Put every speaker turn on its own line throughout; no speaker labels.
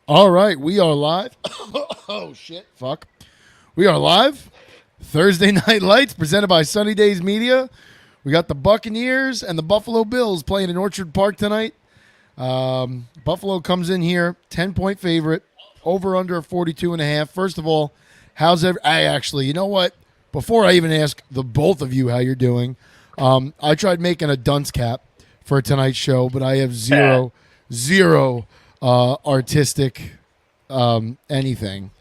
All right, we are live. Oh shit, fuck. We are live. Thursday Night Lights presented by Sunny Days Media. We got the Buccaneers and the Buffalo Bills playing in Orchard Park tonight. Buffalo comes in here 10-point favorite, over under 42.5. First of all, you know what? Before I even ask the both of you how you're doing, I tried making a dunce cap for tonight's show, but I have zero artistic anything.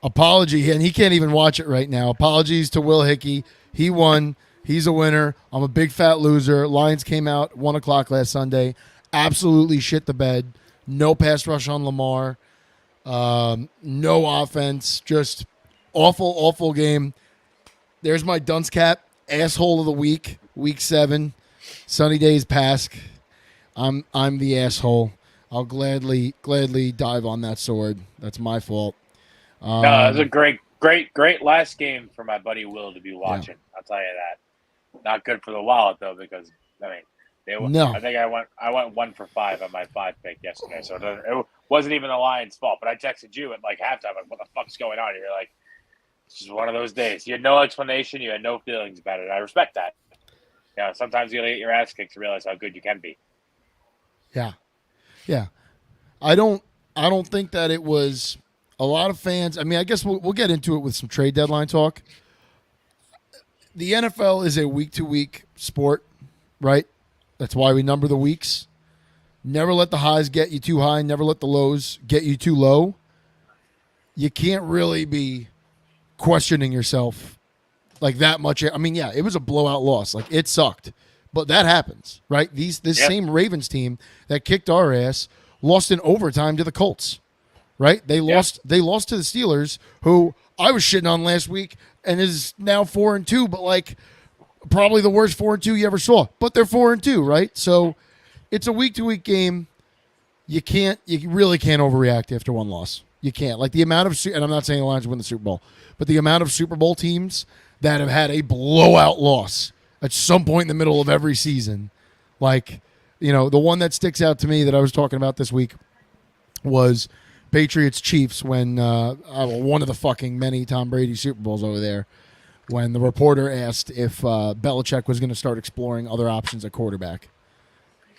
Apology, and he can't even watch it right now. Apologies to Will Hickey. He won. He's a winner. I'm a big fat loser. Lions came out 1 o'clock last Sunday. Absolutely shit the bed. No pass rush on Lamar. No offense. Just awful game. There's my dunce cap. Asshole of the week. Week 7. Sunny Days Pask. I'm the asshole. I'll gladly dive on that sword. That's my fault.
No, it was a great last game for my buddy Will to be watching. Yeah. I'll tell you that. Not good for the wallet though, because I mean, I think I went 1 for 5 on my 5 pick yesterday, so it wasn't even the Lions' fault. But I texted you at like halftime, like, "What the fuck's going on?" And you're like, "It's just one of those days." You had no explanation. You had no feelings about it. I respect that. Yeah, sometimes you gotta get your ass kicked to realize how good you can be.
Yeah. I don't think that it was. A lot of fans, I mean, I guess we'll get into it with some trade deadline talk. The NFL is a week-to-week sport, right? That's why we number the weeks. Never let the highs get you too high. Never let the lows get you too low. You can't really be questioning yourself like that much. I mean, yeah, it was a blowout loss. Like, it sucked. But that happens, right? This same Ravens team that kicked our ass lost in overtime to the Colts. Right? They lost to the Steelers, who I was shitting on last week and is now 4-2, but like probably the worst 4-2 you ever saw. But they're 4-2, right? So it's a week-to-week game. You really can't overreact after one loss. You can't. Like the amount of, and I'm not saying the Lions win the Super Bowl, but the amount of Super Bowl teams that have had a blowout loss at some point in the middle of every season, like, you know, the one that sticks out to me that I was talking about this week was Patriots Chiefs when one of the fucking many Tom Brady Super Bowls over there, when the reporter asked if Belichick was going to start exploring other options at quarterback,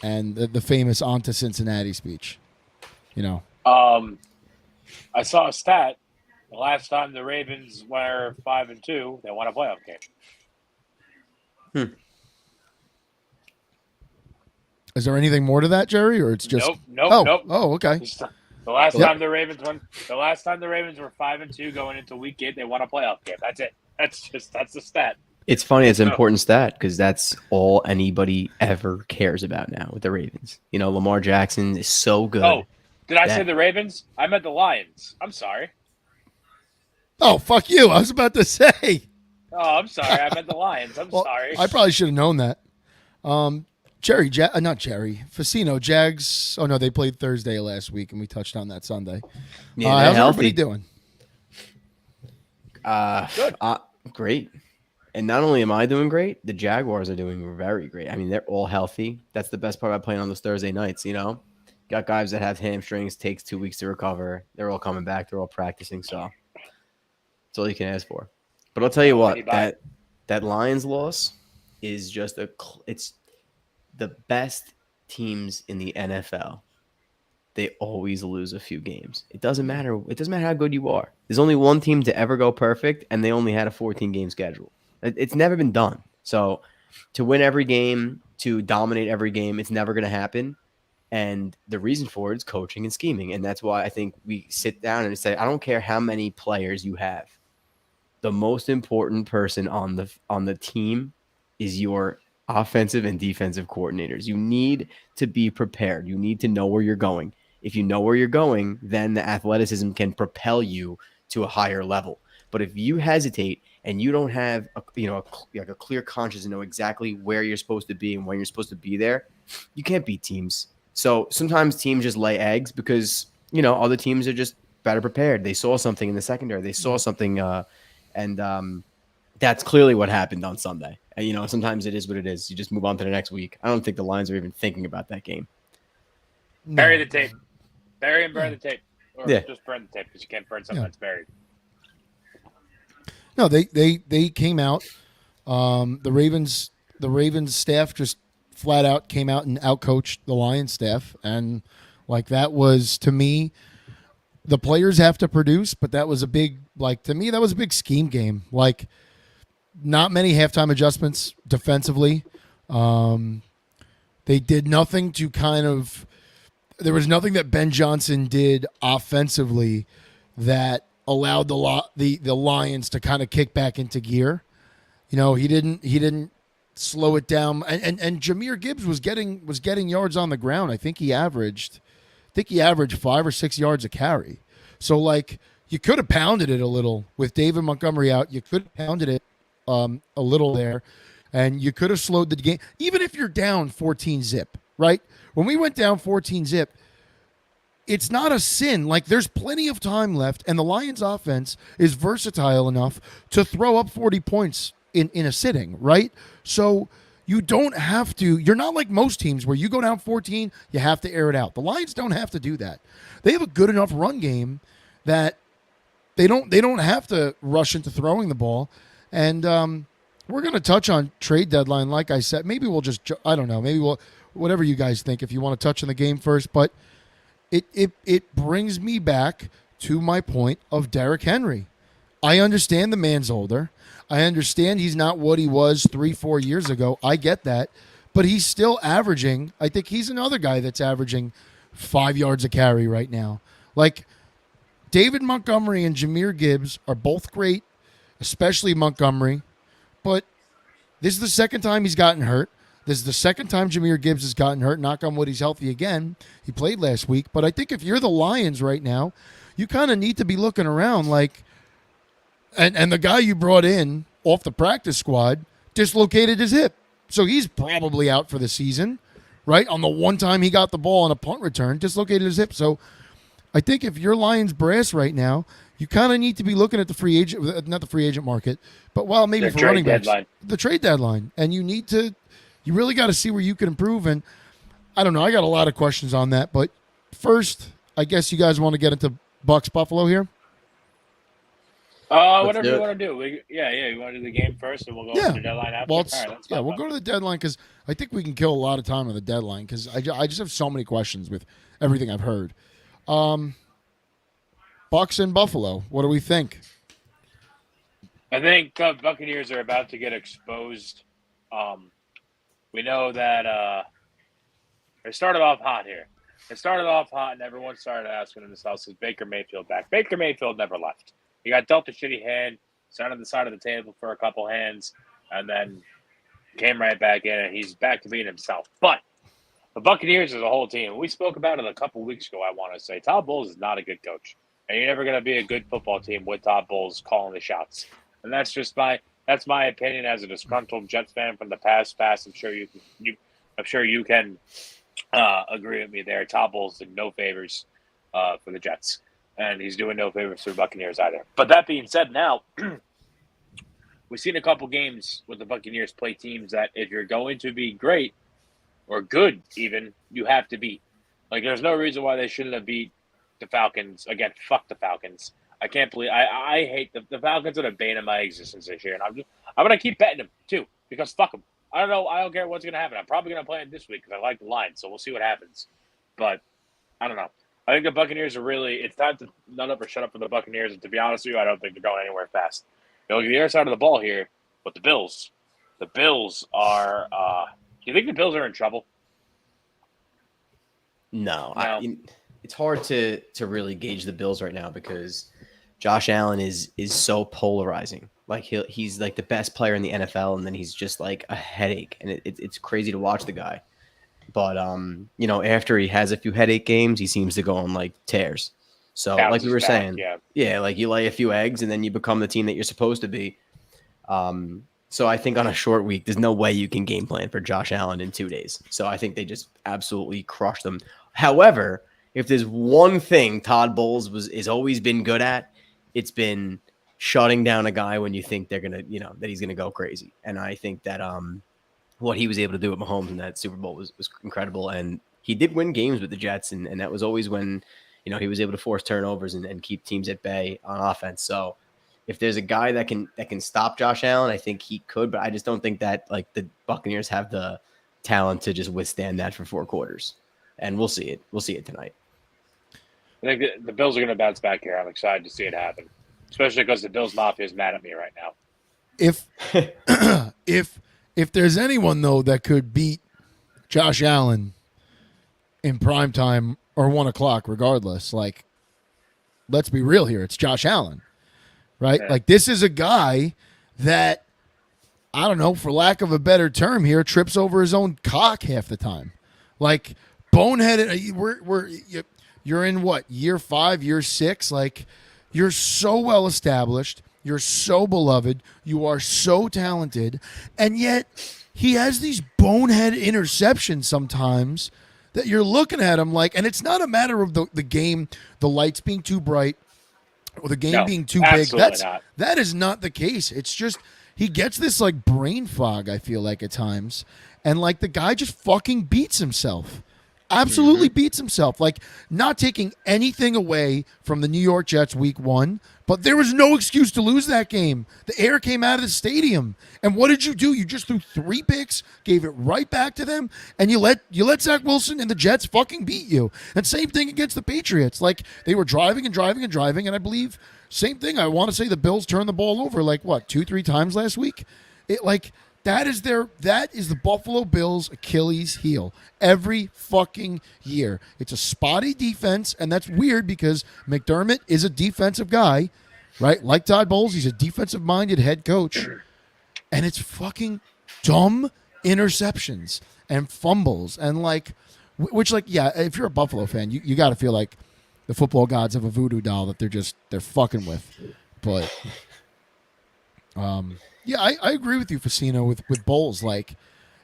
and the famous "On to Cincinnati" speech. You know,
I saw a stat. The last time the Ravens were 5-2, they won a playoff game.
Is there anything more to that, Jerry, or it's just
nope.
Oh, okay.
The last time the Ravens were 5-2 going into week 8, they won a playoff game. That's it. That's the stat.
It's funny. It's an important stat because that's all anybody ever cares about now with the Ravens. You know, Lamar Jackson is so good.
Oh, did I say the Ravens? I meant the Lions. I'm sorry.
Oh, fuck you. I was about to say.
Oh, I'm sorry. I meant the Lions. I'm sorry.
I probably should have known that. Not Jerry. Facino, Jags. Oh, no, they played Thursday last week, and we touched on that Sunday.
Yeah,
how's
healthy.
everybody doing?
Good.
Great. And not only am I doing great, the Jaguars are doing very great. I mean, they're all healthy. That's the best part about playing on those Thursday nights, you know? Got guys that have hamstrings, takes 2 weeks to recover. They're all coming back. They're all practicing, so that's all you can ask for. But I'll tell you what, that Lions loss is just it's the best teams in the NFL. They always lose a few games. It doesn't matter. It doesn't matter how good you are. There's only one team to ever go perfect, and they only had a 14-game schedule. It's never been done. So to win every game, to dominate every game, it's never going to happen. And the reason for it is coaching and scheming. And that's why I think we sit down and say, I don't care how many players you have. The most important person on the team is your offensive and defensive coordinators. You need to be prepared. You need to know where you're going. If you know where you're going, then the athleticism can propel you to a higher level. But if you hesitate and you don't have a clear conscience and know exactly where you're supposed to be and when you're supposed to be there, you can't beat teams. So sometimes teams just lay eggs because, you know, other teams are just better prepared. They saw something in the secondary. They saw something, and that's clearly what happened on Sunday. And, you know, sometimes it is what it is. You just move on to the next week. I don't think the Lions are even thinking about that game.
Bury the tape. Bury the tape. Or just burn the tape because you can't burn something that's buried.
No, they came out. The Ravens staff just flat out came out and outcoached the Lions staff, and like that was, to me, the players have to produce, but that was a big, like, to me that was a big scheme game. Like, not many halftime adjustments defensively. They did nothing to kind of. There was nothing that Ben Johnson did offensively that allowed the Lions to kind of kick back into gear. You know, he didn't slow it down. And Jahmyr Gibbs was getting yards on the ground. I think he averaged 5 or 6 yards a carry. So, like, you could have pounded it a little with David Montgomery out. You could have pounded it a little there, and you could have slowed the game. Even if you're down 14-0, right? When we went down 14-0, it's not a sin. Like, there's plenty of time left, and the Lions offense is versatile enough to throw up 40 points in a sitting, right? So you don't have to. You're not like most teams where you go down 14, you have to air it out. The Lions don't have to do that. They have a good enough run game that they don't have to rush into throwing the ball. And we're going to touch on trade deadline, like I said. Maybe we'll just, I don't know, maybe we'll, whatever you guys think, if you want to touch on the game first. But it brings me back to my point of Derrick Henry. I understand the man's older. I understand he's not what he was 3-4 years ago. I get that. But he's still averaging. I think he's another guy that's averaging 5 yards a carry right now. Like, David Montgomery and Jahmyr Gibbs are both great, especially Montgomery. But this is the second time he's gotten hurt. This is the second time Jahmyr Gibbs has gotten hurt. Knock on wood, he's healthy again. He played last week. But I think if you're the Lions right now, you kind of need to be looking around like, and the guy you brought in off the practice squad dislocated his hip. So he's probably out for the season, right? On the one time he got the ball on a punt return, dislocated his hip. So I think if you're Lions brass right now, you kind of need to be looking at the free agent, not the free agent market, but maybe
the
for running backs,
deadline.
The trade deadline. And you really got to see where you can improve. And I don't know, I got a lot of questions on that. But first, I guess you guys want to get into Bucks Buffalo here.
Whatever you want to do. You want to do the game first, and we'll go to the deadline after.
Well, we'll go to the deadline because I think we can kill a lot of time on the deadline because I just have so many questions with everything I've heard. Bucks and Buffalo. What do we think?
I think Buccaneers are about to get exposed. We know that they started off hot here. They started off hot, and everyone started asking themselves, "Is Baker Mayfield back?" Baker Mayfield never left. He got dealt a shitty hand, sat on the side of the table for a couple hands, and then came right back in, and he's back to being himself. But the Buccaneers as a whole team, we spoke about it a couple weeks ago, I want to say. Todd Bowles is not a good coach. And you're never going to be a good football team with Todd Bowles calling the shots. And that's just my opinion as a disgruntled Jets fan from the past. I'm sure you can agree with me there. Todd Bowles did no favors for the Jets. And he's doing no favors for the Buccaneers either. But that being said, now we've seen a couple games with the Buccaneers play teams that if you're going to be great or good even, you have to beat. Like, there's no reason why they shouldn't have beat the Falcons. Again, fuck the Falcons. I can't believe I hate the Falcons are the bane of my existence this year. And I'm going to keep betting them too because fuck them. I don't know. I don't care what's going to happen. I'm probably going to play it this week because I like the line. So we'll see what happens. But I don't know. I think the Buccaneers are it's time to none up or shut up for the Buccaneers. And to be honest with you, I don't think they're going anywhere fast. You look at the other side of the ball here with the Bills. The Bills are do you think the Bills are in trouble?
No. It's hard to really gauge the Bills right now because Josh Allen is so polarizing. Like he's like the best player in the NFL, and then he's just like a headache, and it's crazy to watch the guy. But after he has a few headache games, he seems to go on like tears. So like we were saying, like you lay a few eggs and then you become the team that you're supposed to be. So I think on a short week, there's no way you can game plan for Josh Allen in 2 days. So I think they just absolutely crushed them. However, if there's one thing Todd Bowles is always been good at, it's been shutting down a guy when you think they're gonna, that he's gonna go crazy. And I think that what he was able to do with Mahomes in that Super Bowl was incredible. And he did win games with the Jets, and that was always when he was able to force turnovers and keep teams at bay on offense. So if there's a guy that can stop Josh Allen, I think he could, but I just don't think that like the Buccaneers have the talent to just withstand that for 4 quarters. And we'll see it. We'll see it tonight.
I think the Bills are going to bounce back here. I'm excited to see it happen, especially because the Bills Mafia is mad at me right now.
If there's anyone though that could beat Josh Allen in prime time or 1 o'clock, regardless, like, let's be real here, it's Josh Allen, right?
Yeah.
Like, this is a guy that, I don't know, for lack of a better term here, trips over his own cock half the time. Like, boneheaded. You're in what, year 5, year 6? Like, you're so well established. You're so beloved. You are so talented. And yet he has these bonehead interceptions sometimes that you're looking at him like, and it's not a matter of the game, the lights being too bright or the game being too big. That is not the case. It's just he gets this like brain fog, I feel like, at times. And like the guy just fucking beats himself. Absolutely beats himself. Like, not taking anything away from the New York Jets week 1, but there was no excuse to lose that game. The air came out of the stadium. And what did you do? You just threw 3 picks, gave it right back to them, and you let Zach Wilson and the Jets fucking beat you. And same thing against the Patriots. Like, they were driving, and I believe same thing. I want to say the Bills turned the ball over like, what, 2-3 times last week? That is the Buffalo Bills' Achilles heel every fucking year. It's a spotty defense, and that's weird because McDermott is a defensive guy, right? Like Todd Bowles, he's a defensive-minded head coach, and it's fucking dumb interceptions and fumbles and if you're a Buffalo fan, you got to feel like the football gods have a voodoo doll that they're fucking with, but yeah, I agree with you, Facino, with Bowles. Like,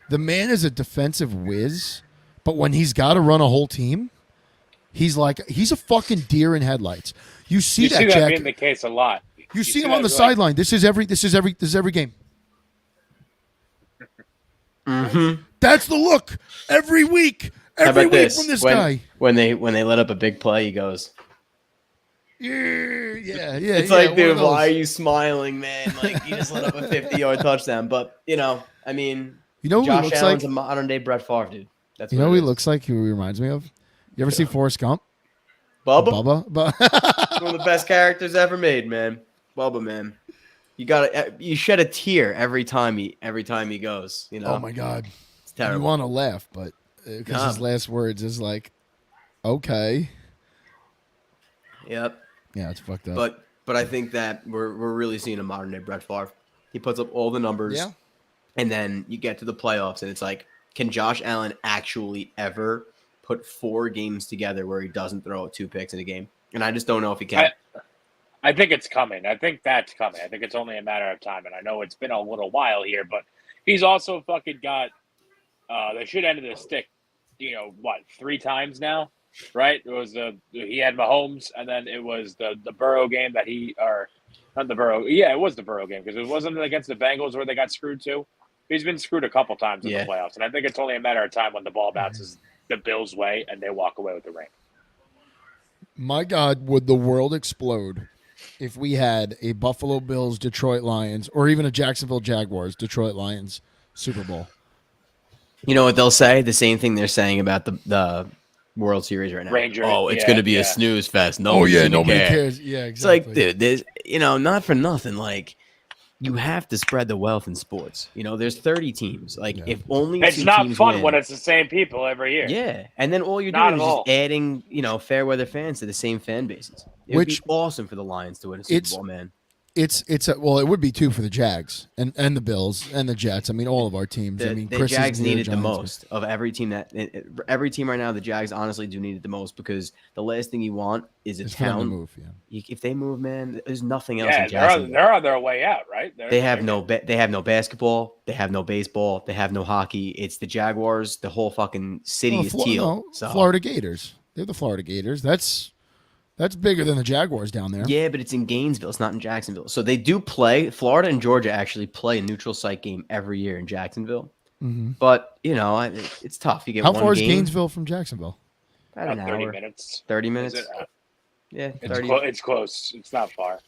the man is a defensive whiz, but when he's got to run a whole team, he's a fucking deer in headlights. You see that Jack,
being the case a lot.
You see him on the sideline. This is every game.
Mm-hmm.
That's the look every week. Every week from this guy.
When they let up a big play, he goes,
Yeah.
It's like, dude, why are you smiling, man? Like, you just let up a 50-yard touchdown. But, I mean, Josh Allen's a modern-day Brett Favre, dude. That's
who he looks like, who he reminds me of? You ever see Forrest Gump?
Bubba? One of the best characters ever made, man. Bubba, man. You shed a tear every time he goes,
Oh, my God.
It's terrible.
You want to laugh, but because his last words is like, okay.
Yep.
Yeah, it's fucked up.
But I think that we're really seeing a modern day Brett Favre. He puts up all the numbers, and then you get to the playoffs, and it's like, can Josh Allen actually ever put 4 games together where he doesn't throw out 2 picks in a game? And I just don't know if he can.
I think it's coming. I think that's coming. I think it's only a matter of time. And I know it's been a little while here, but he's also fucking got the shit end of the stick. 3 times now. Right, it was he had Mahomes, and then it was the Burrow game that not the Burrow. Yeah, it was the Burrow game because it wasn't against the Bengals where they got screwed too. He's been screwed a couple times in the playoffs, and I think it's only a matter of time when the ball bounces the Bills' way and they walk away with the ring.
My God, would the world explode if we had a Buffalo Bills, Detroit Lions, or even a Jacksonville Jaguars, Detroit Lions Super Bowl?
You know what they'll say? The same thing they're saying about the World Series right now. It's going to be a snooze fest. Nobody
cares. Yeah, exactly.
It's like, dude, there's, not for nothing. Like, you have to spread the wealth in sports. There's 30 teams. Like, if only
it's
2
not
teams
fun
win,
when it's the same people every year.
Yeah, and then all you're doing is just adding, fair weather fans to the same fan bases. It would be awesome for the Lions to win a Super Bowl, man.
It would be too for the Jags and the Bills and the Jets. I mean, all of our teams.
The Jags need it the most of every team every team right now. The Jags honestly do need it the most because the last thing you want is a town
move. Yeah.
If they move, man, there's nothing else.
Yeah, they're on their way out, right?
They have no basketball. They have no baseball. They have no hockey. It's the Jaguars. The whole fucking city is teal.
Florida Gators. They're the Florida Gators. That's bigger than the Jaguars down there.
Yeah, but it's in Gainesville. It's not in Jacksonville. So they do play. Florida and Georgia actually play a neutral site game every year in Jacksonville.
Mm-hmm.
But, it's tough. You get
How
one
far is
game.
Gainesville from Jacksonville?
About an
30
hour.
minutes.
30 minutes.
Is it?
Yeah,
It's
30.
it's close. It's not far.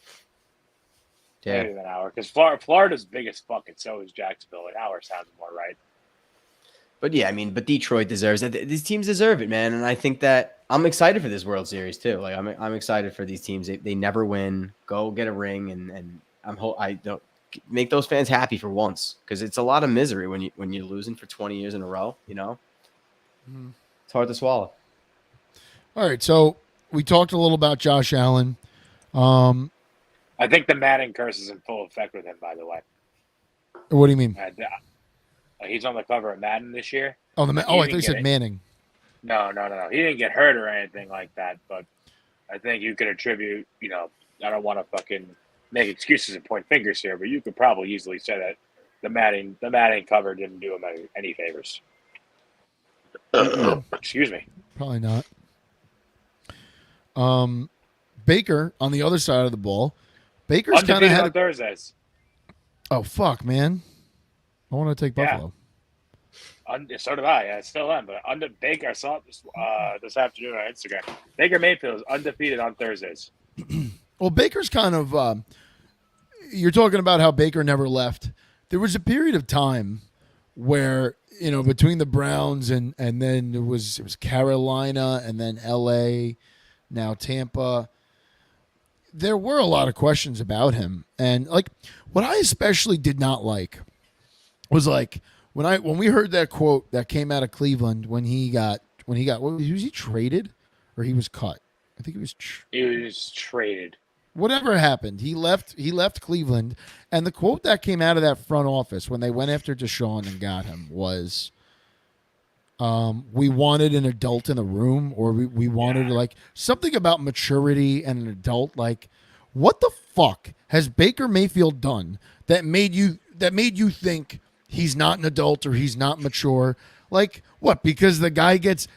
Yeah.
Maybe an hour. Because Florida's big as fuck, and so is Jacksonville. An hour sounds more right.
But yeah, I mean, but Detroit deserves it. These teams deserve it, man. And I think that I'm excited for this World Series too. Like I'm excited for these teams. They never win. Go get a ring, and I don't make those fans happy for once, because it's a lot of misery when you're losing for 20 years in a row. You know, It's hard to swallow.
All right, so we talked a little about Josh Allen.
I think the Madden curse is in full effect with him, by the way.
What do you mean?
He's on the cover of Madden this year.
Oh, I thought you said Manning.
No. He didn't get hurt or anything like that, but I think you could attribute, I don't want to fucking make excuses and point fingers here, but you could probably easily say that the Madden cover didn't do him any favors. Excuse me.
Probably not. Baker on the other side of the ball. Baker's kind of had
on Thursdays.
Oh fuck, man! I want to take Buffalo.
So did I. I still am, but Baker. I saw it this afternoon on Instagram. Baker Mayfield is undefeated on Thursdays.
Well, Baker's kind of. You're talking about how Baker never left. There was a period of time where between the Browns and then it was Carolina and then L.A., now Tampa. There were a lot of questions about him, and like what I especially did not like was like when we heard that quote that came out of Cleveland when he got was he traded or he was cut? I think he was
traded.
Whatever happened, he left Cleveland, and the quote that came out of that front office when they went after Deshaun and got him was, we wanted an adult in the room, or we wanted like something about maturity and an adult. Like, what the fuck has Baker Mayfield done that made you think he's not an adult or he's not mature? Like what? Because the guy gets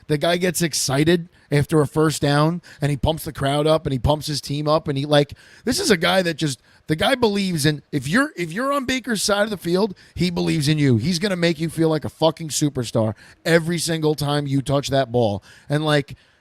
excited after a first down and he pumps the crowd up and he pumps his team up and this is a guy that the guy believes in. If you're on Baker's side of the field, he believes in you. He's gonna make you feel like a fucking superstar every single time you touch that ball. And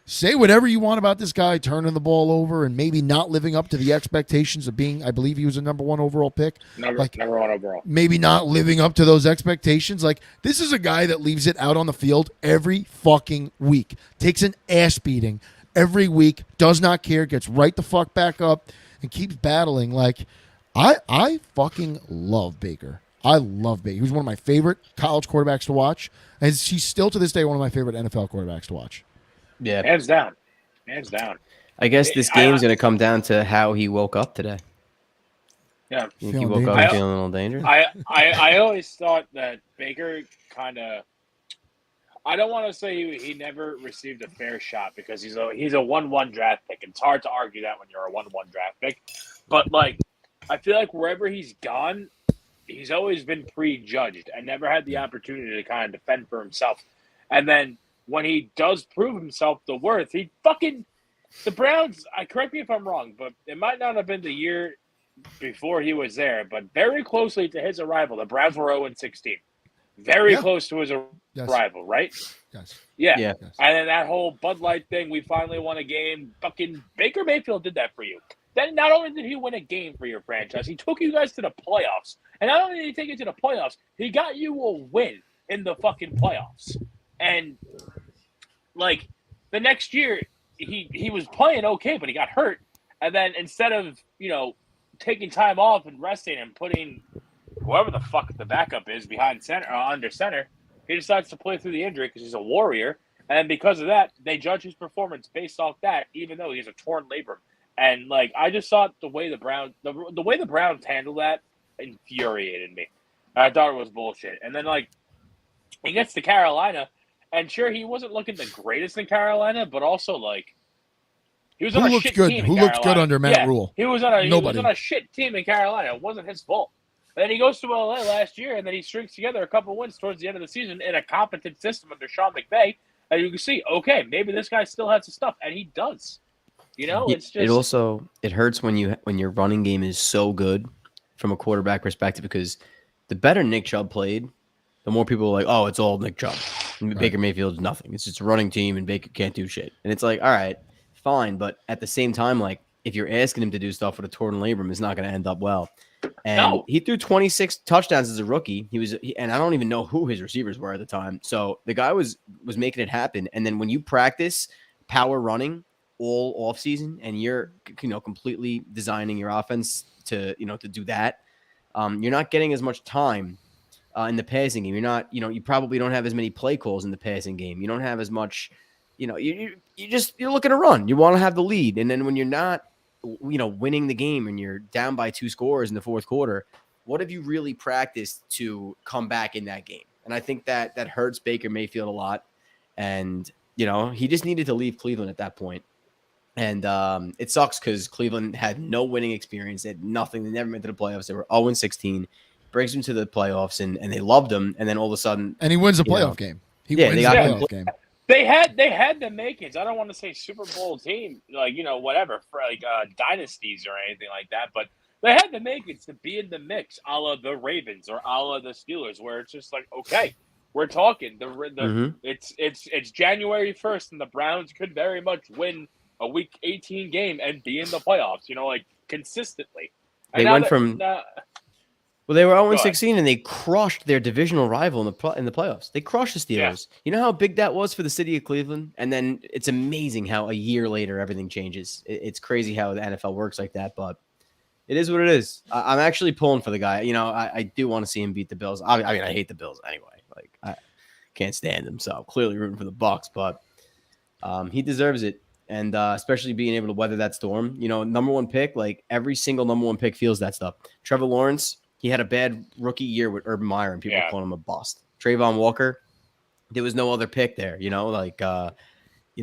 say whatever you want about this guy turning the ball over and maybe not living up to the expectations of being, I believe he was a number 1 overall pick.
Number 1 overall.
Maybe not living up to those expectations. This is a guy that leaves it out on the field every fucking week. Takes an ass beating every week, does not care, gets right the fuck back up and keeps battling. I fucking love Baker. I love Baker. He was one of my favorite college quarterbacks to watch. And he's still to this day one of my favorite NFL quarterbacks to watch.
Yeah,
hands down.
I guess this game's going to come down to how he woke up today.
Yeah,
he woke up feeling a little dangerous.
I always thought that Baker kind of. I don't want to say he never received a fair shot because he's a 1-1 draft pick. It's hard to argue that when you're a 1-1 draft pick, but I feel like wherever he's gone, he's always been prejudged and never had the opportunity to kind of defend for himself, and then. When he does prove himself the worth, the Browns, correct me if I'm wrong, but it might not have been the year before he was there, but very closely to his arrival, the Browns were 0-16. Very close to his arrival, right?
Yes.
Yeah.
Yes.
And then that whole Bud Light thing, we finally won a game. Fucking Baker Mayfield did that for you. Then not only did he win a game for your franchise, he took you guys to the playoffs. And not only did he take you to the playoffs, he got you a win in the fucking playoffs. And the next year, he was playing okay, but he got hurt. And then instead of, taking time off and resting and putting whoever the fuck the backup is behind center or under center, he decides to play through the injury because he's a warrior. And because of that, they judge his performance based off that, even though he has a torn labrum. And I just thought the way the Browns handled that infuriated me. I thought it was bullshit. And then he gets to Carolina. And sure, he wasn't looking the greatest in Carolina, but also he was on a shit team.
Who looked good under Matt Rule?
He was on a shit team in Carolina. It wasn't his fault. And then he goes to LA last year, and then he strings together a couple wins towards the end of the season in a competent system under Sean McVay. And you can see, okay, maybe this guy still has the stuff, and he does. It's just
it hurts when your running game is so good from a quarterback perspective, because the better Nick Chubb played, the more people are like, oh, it's all Nick Chubb. Baker Mayfield's nothing. It's just a running team, and Baker can't do shit. And it's like, all right, fine, but at the same time, like if you're asking him to do stuff with a torn labrum, it's not going to end up well. And he threw 26 touchdowns as a rookie. And I don't even know who his receivers were at the time. So the guy was making it happen. And then when you practice power running all offseason and you're, completely designing your offense to do that, you're not getting as much time in the passing game. You're not, you probably don't have as many play calls in the passing game. You don't have as much, you're looking to run. You want to have the lead. And then when you're not, winning the game and you're down by 2 scores in the fourth quarter, what have you really practiced to come back in that game? And I think that hurts Baker Mayfield a lot. And, he just needed to leave Cleveland at that point. And it sucks because Cleveland had no winning experience. They had nothing. They never made to the playoffs. They were 0-16. Brings them to the playoffs, and they loved him. And then all of a sudden,
and he wins a playoff game. He wins the playoff game.
They had the makings. I don't want to say Super Bowl team, whatever, for dynasties or anything like that, but they had the makings to be in the mix, a la the Ravens or a la the Steelers, where it's just like, okay, we're talking. It's January 1st, and the Browns could very much win a Week 18 game and be in the playoffs. Consistently.
They went from. Well, they were 0-16, and they crushed their divisional rival in the playoffs. They crushed the Steelers. Yeah. You know how big that was for the city of Cleveland? And then it's amazing how a year later everything changes. It's crazy how the NFL works like that, but it is what it is. I'm actually pulling for the guy. I do want to see him beat the Bills. I mean, I hate the Bills anyway. Like, I can't stand them, so I'm clearly rooting for the Bucs, but he deserves it. And especially being able to weather that storm. Number one pick, like every single number one pick feels that stuff. Trevor Lawrence, he had a bad rookie year with Urban Meyer, and people call him a bust. Trayvon Walker, there was no other pick there.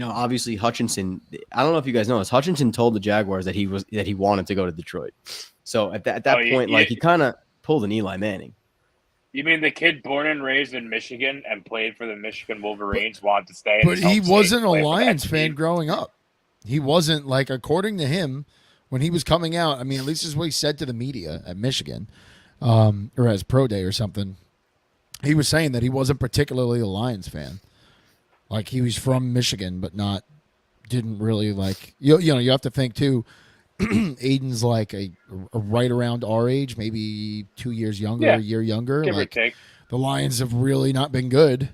Obviously Hutchinson. I don't know if you guys know this. Hutchinson told the Jaguars that he wanted to go to Detroit. So at that point, he kind of pulled an Eli Manning.
You mean the kid born and raised in Michigan and played for the Michigan Wolverines wanted to stay?
But he wasn't a Lions fan growing up. He wasn't, according to him, when he was coming out. I mean, at least this is what he said to the media at Michigan. Or as pro day or something, he was saying that he wasn't particularly a Lions fan. Like, he was from Michigan, but didn't really you have to think too. Aiden's a right around our age, maybe 2 years younger, a year younger.
Give or take.
The Lions have really not been good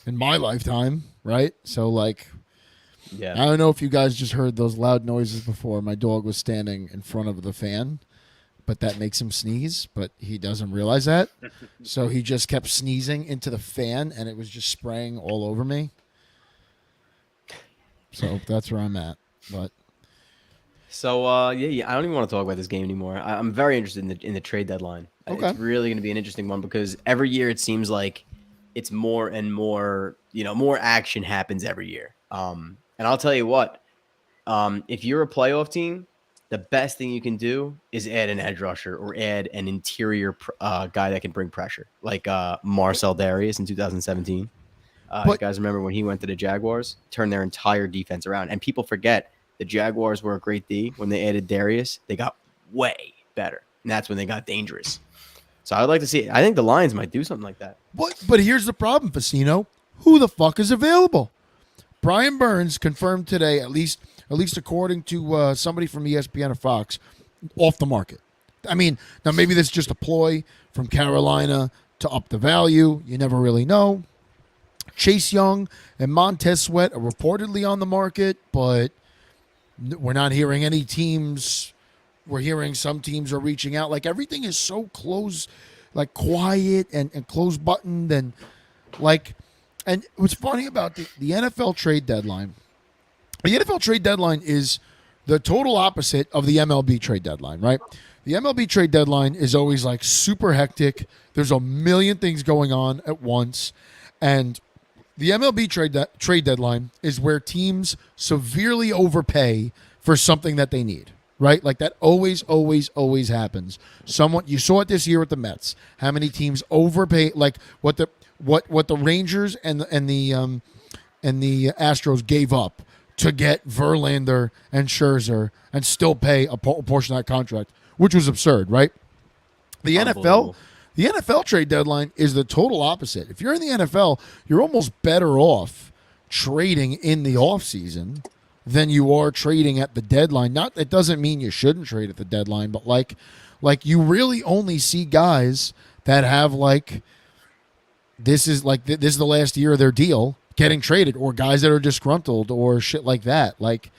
in my lifetime, right? So I don't know if you guys just heard those loud noises before. My dog was standing in front of the fan. But that makes him sneeze, but he doesn't realize that. So he just kept sneezing into the fan, and it was just spraying all over me. So that's where I'm at. But
so I don't even want to talk about this game anymore. I'm very interested in the trade deadline. Okay. It's really going to be an interesting one because every year it seems like it's more and more. More action happens every year. And I'll tell you what, if you're a playoff team, the best thing you can do is add an edge rusher or add an interior guy that can bring pressure, like Marcel Darius in 2017. You guys remember when he went to the Jaguars, turned their entire defense around. And people forget the Jaguars were a great D. When they added Darius, they got way better. And that's when they got dangerous. So I'd like to see – I think the Lions might do something like that.
But here's the problem, Facino. Who the fuck is available? Brian Burns confirmed today, at least according to somebody from ESPN or Fox, off the market. I mean, now maybe this is just a ploy from Carolina to up the value. You never really know. Chase Young and Montez Sweat are reportedly on the market, but we're not hearing any teams. We're hearing some teams are reaching out. Everything is so close, quiet and closed buttoned. And what's funny about the NFL trade deadline, the NFL trade deadline is the total opposite of the MLB trade deadline, right? The MLB trade deadline is always super hectic. There's a million things going on at once. And the MLB trade deadline is where teams severely overpay for something that they need, right? That always, always, always happens. You saw it this year with the Mets. How many teams overpay, what the Rangers and the Astros gave up to get Verlander and Scherzer and still pay a portion of that contract, which was absurd, right? The The NFL trade deadline is the total opposite. If you're in the NFL, you're almost better off trading in the offseason than you are trading at the deadline. Not that doesn't mean you shouldn't trade at the deadline, but like you really only see guys that have this is the last year of their deal getting traded, or guys that are disgruntled or shit like that. Like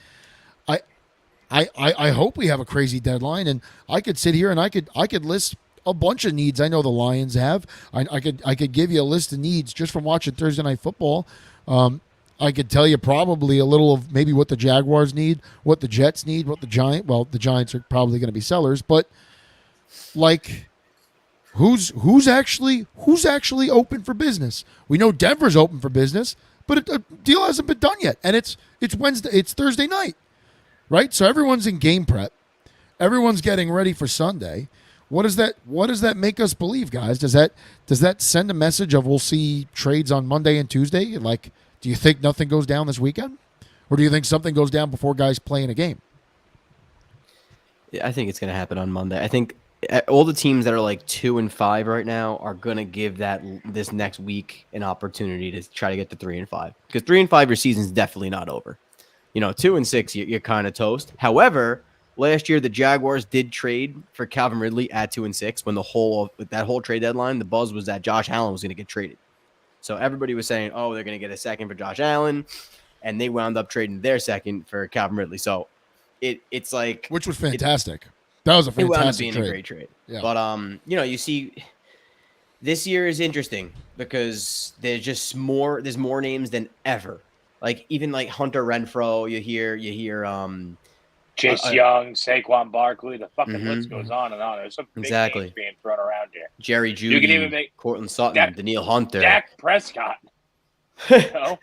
I hope we have a crazy deadline, and I could sit here and I could list a bunch of needs I know the Lions have. I could give you a list of needs just from watching Thursday Night Football. I could tell you probably a little of maybe what the Jaguars need, what the Jets need, what the Giants are probably going to be sellers, but like who's actually open for business? We know Denver's open for business, but a deal hasn't been done yet, and it's Thursday night, right? So everyone's in game prep, everyone's getting ready for Sunday. What does that make us believe, guys? Does that send a message of we'll see trades on Monday and Tuesday? Like, do you think nothing goes down this weekend, or do you think something goes down before guys play in a game?
Yeah, I think it's going to happen on Monday. I think all the teams that are like 2-5 right now are going to give this next week an opportunity to try to get to 3-5, because 3-5 your season's definitely not over. 2-6 you're kind of toast. However, last year the Jaguars did trade for Calvin Ridley at 2-6 when that whole trade deadline, the buzz was that Josh Allen was going to get traded. So everybody was saying, oh, they're going to get a second for Josh Allen, and they wound up trading their second for Calvin Ridley. So it's like,
which was fantastic. That was a fantastic
it wound up being
trade.
A great trade.
Yeah.
But you see, this year is interesting because there's more names than ever. Like even like Hunter Renfrow, you hear
Chase Young, Saquon Barkley, the fucking list goes on and on. There's some big names being thrown around here.
Jerry Jeudy, you can even make Cortland Sutton, Danielle Hunter,
Dak Prescott. I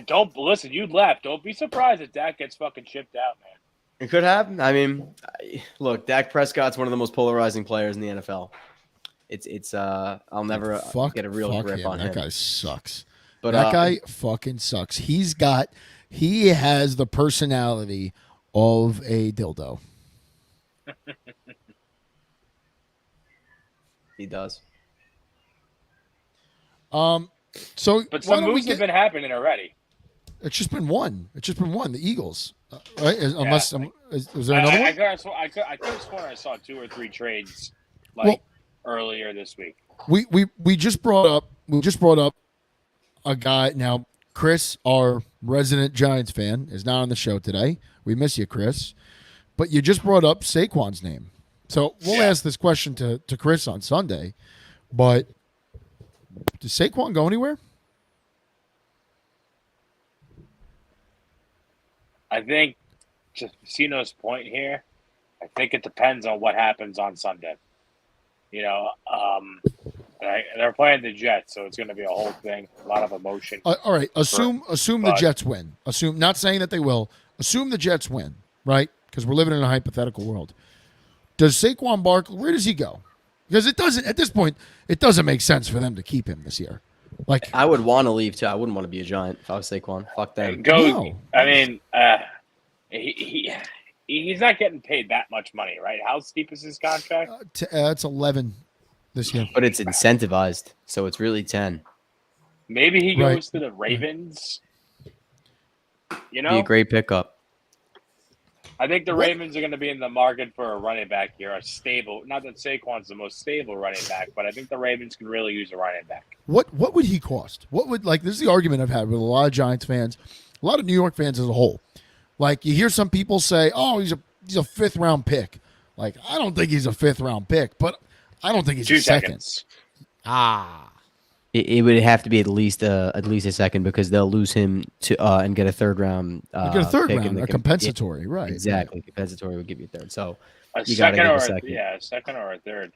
don't listen. You left. Don't be surprised if Dak gets fucking shipped out, man.
It could happen. I mean, look, Dak Prescott's one of the most polarizing players in the NFL. It's I'll never get a real grip on him.
That guy sucks. But that guy fucking sucks. He has the personality of a dildo.
He does.
So,
but some moves have been happening already.
It's just been one. The Eagles, right? Unless is there another one?
I could have sworn I saw 2 or 3 trades earlier this week.
We just brought up a guy. Now, Chris, our resident Giants fan, is not on the show today. We miss you, Chris. But you just brought up Saquon's name. So we'll ask this question to Chris on Sunday. But does Saquon go anywhere?
I think, to Sino's point here, I think it depends on what happens on Sunday. They're playing the Jets, so it's going to be a whole thing, a lot of emotion.
All right, assume the Jets win. Not saying that they will. Assume the Jets win, right? Because we're living in a hypothetical world. Does Saquon Barkley, where does he go? Because it doesn't, at this point, it doesn't make sense for them to keep him this year. Like,
I would want to leave too. I wouldn't want to be a Giant if I was Saquon. Fuck them.
No. I mean, he's not getting paid that much money, right? How steep is his contract?
It's 11 this year,
but it's incentivized, so it's really 10.
Maybe he goes to the Ravens.
Be a great pickup.
I think the Ravens are going to be in the market for a running back here, a stable. Not that Saquon's the most stable running back, but I think the Ravens can really use a running back.
What would he cost? This is the argument I've had with a lot of Giants fans, a lot of New York fans as a whole. Like, you hear some people say, "Oh, he's a 5th round pick." Like, I don't think he's a 5th round pick, but I don't think he's
2 seconds.
It would have to be at least a second, because they'll lose him to and get a 3rd round.
Get a 3rd round, a compensatory, right?
Exactly, compensatory would give you a 3rd. So
you got to get a second. A second or a 3rd.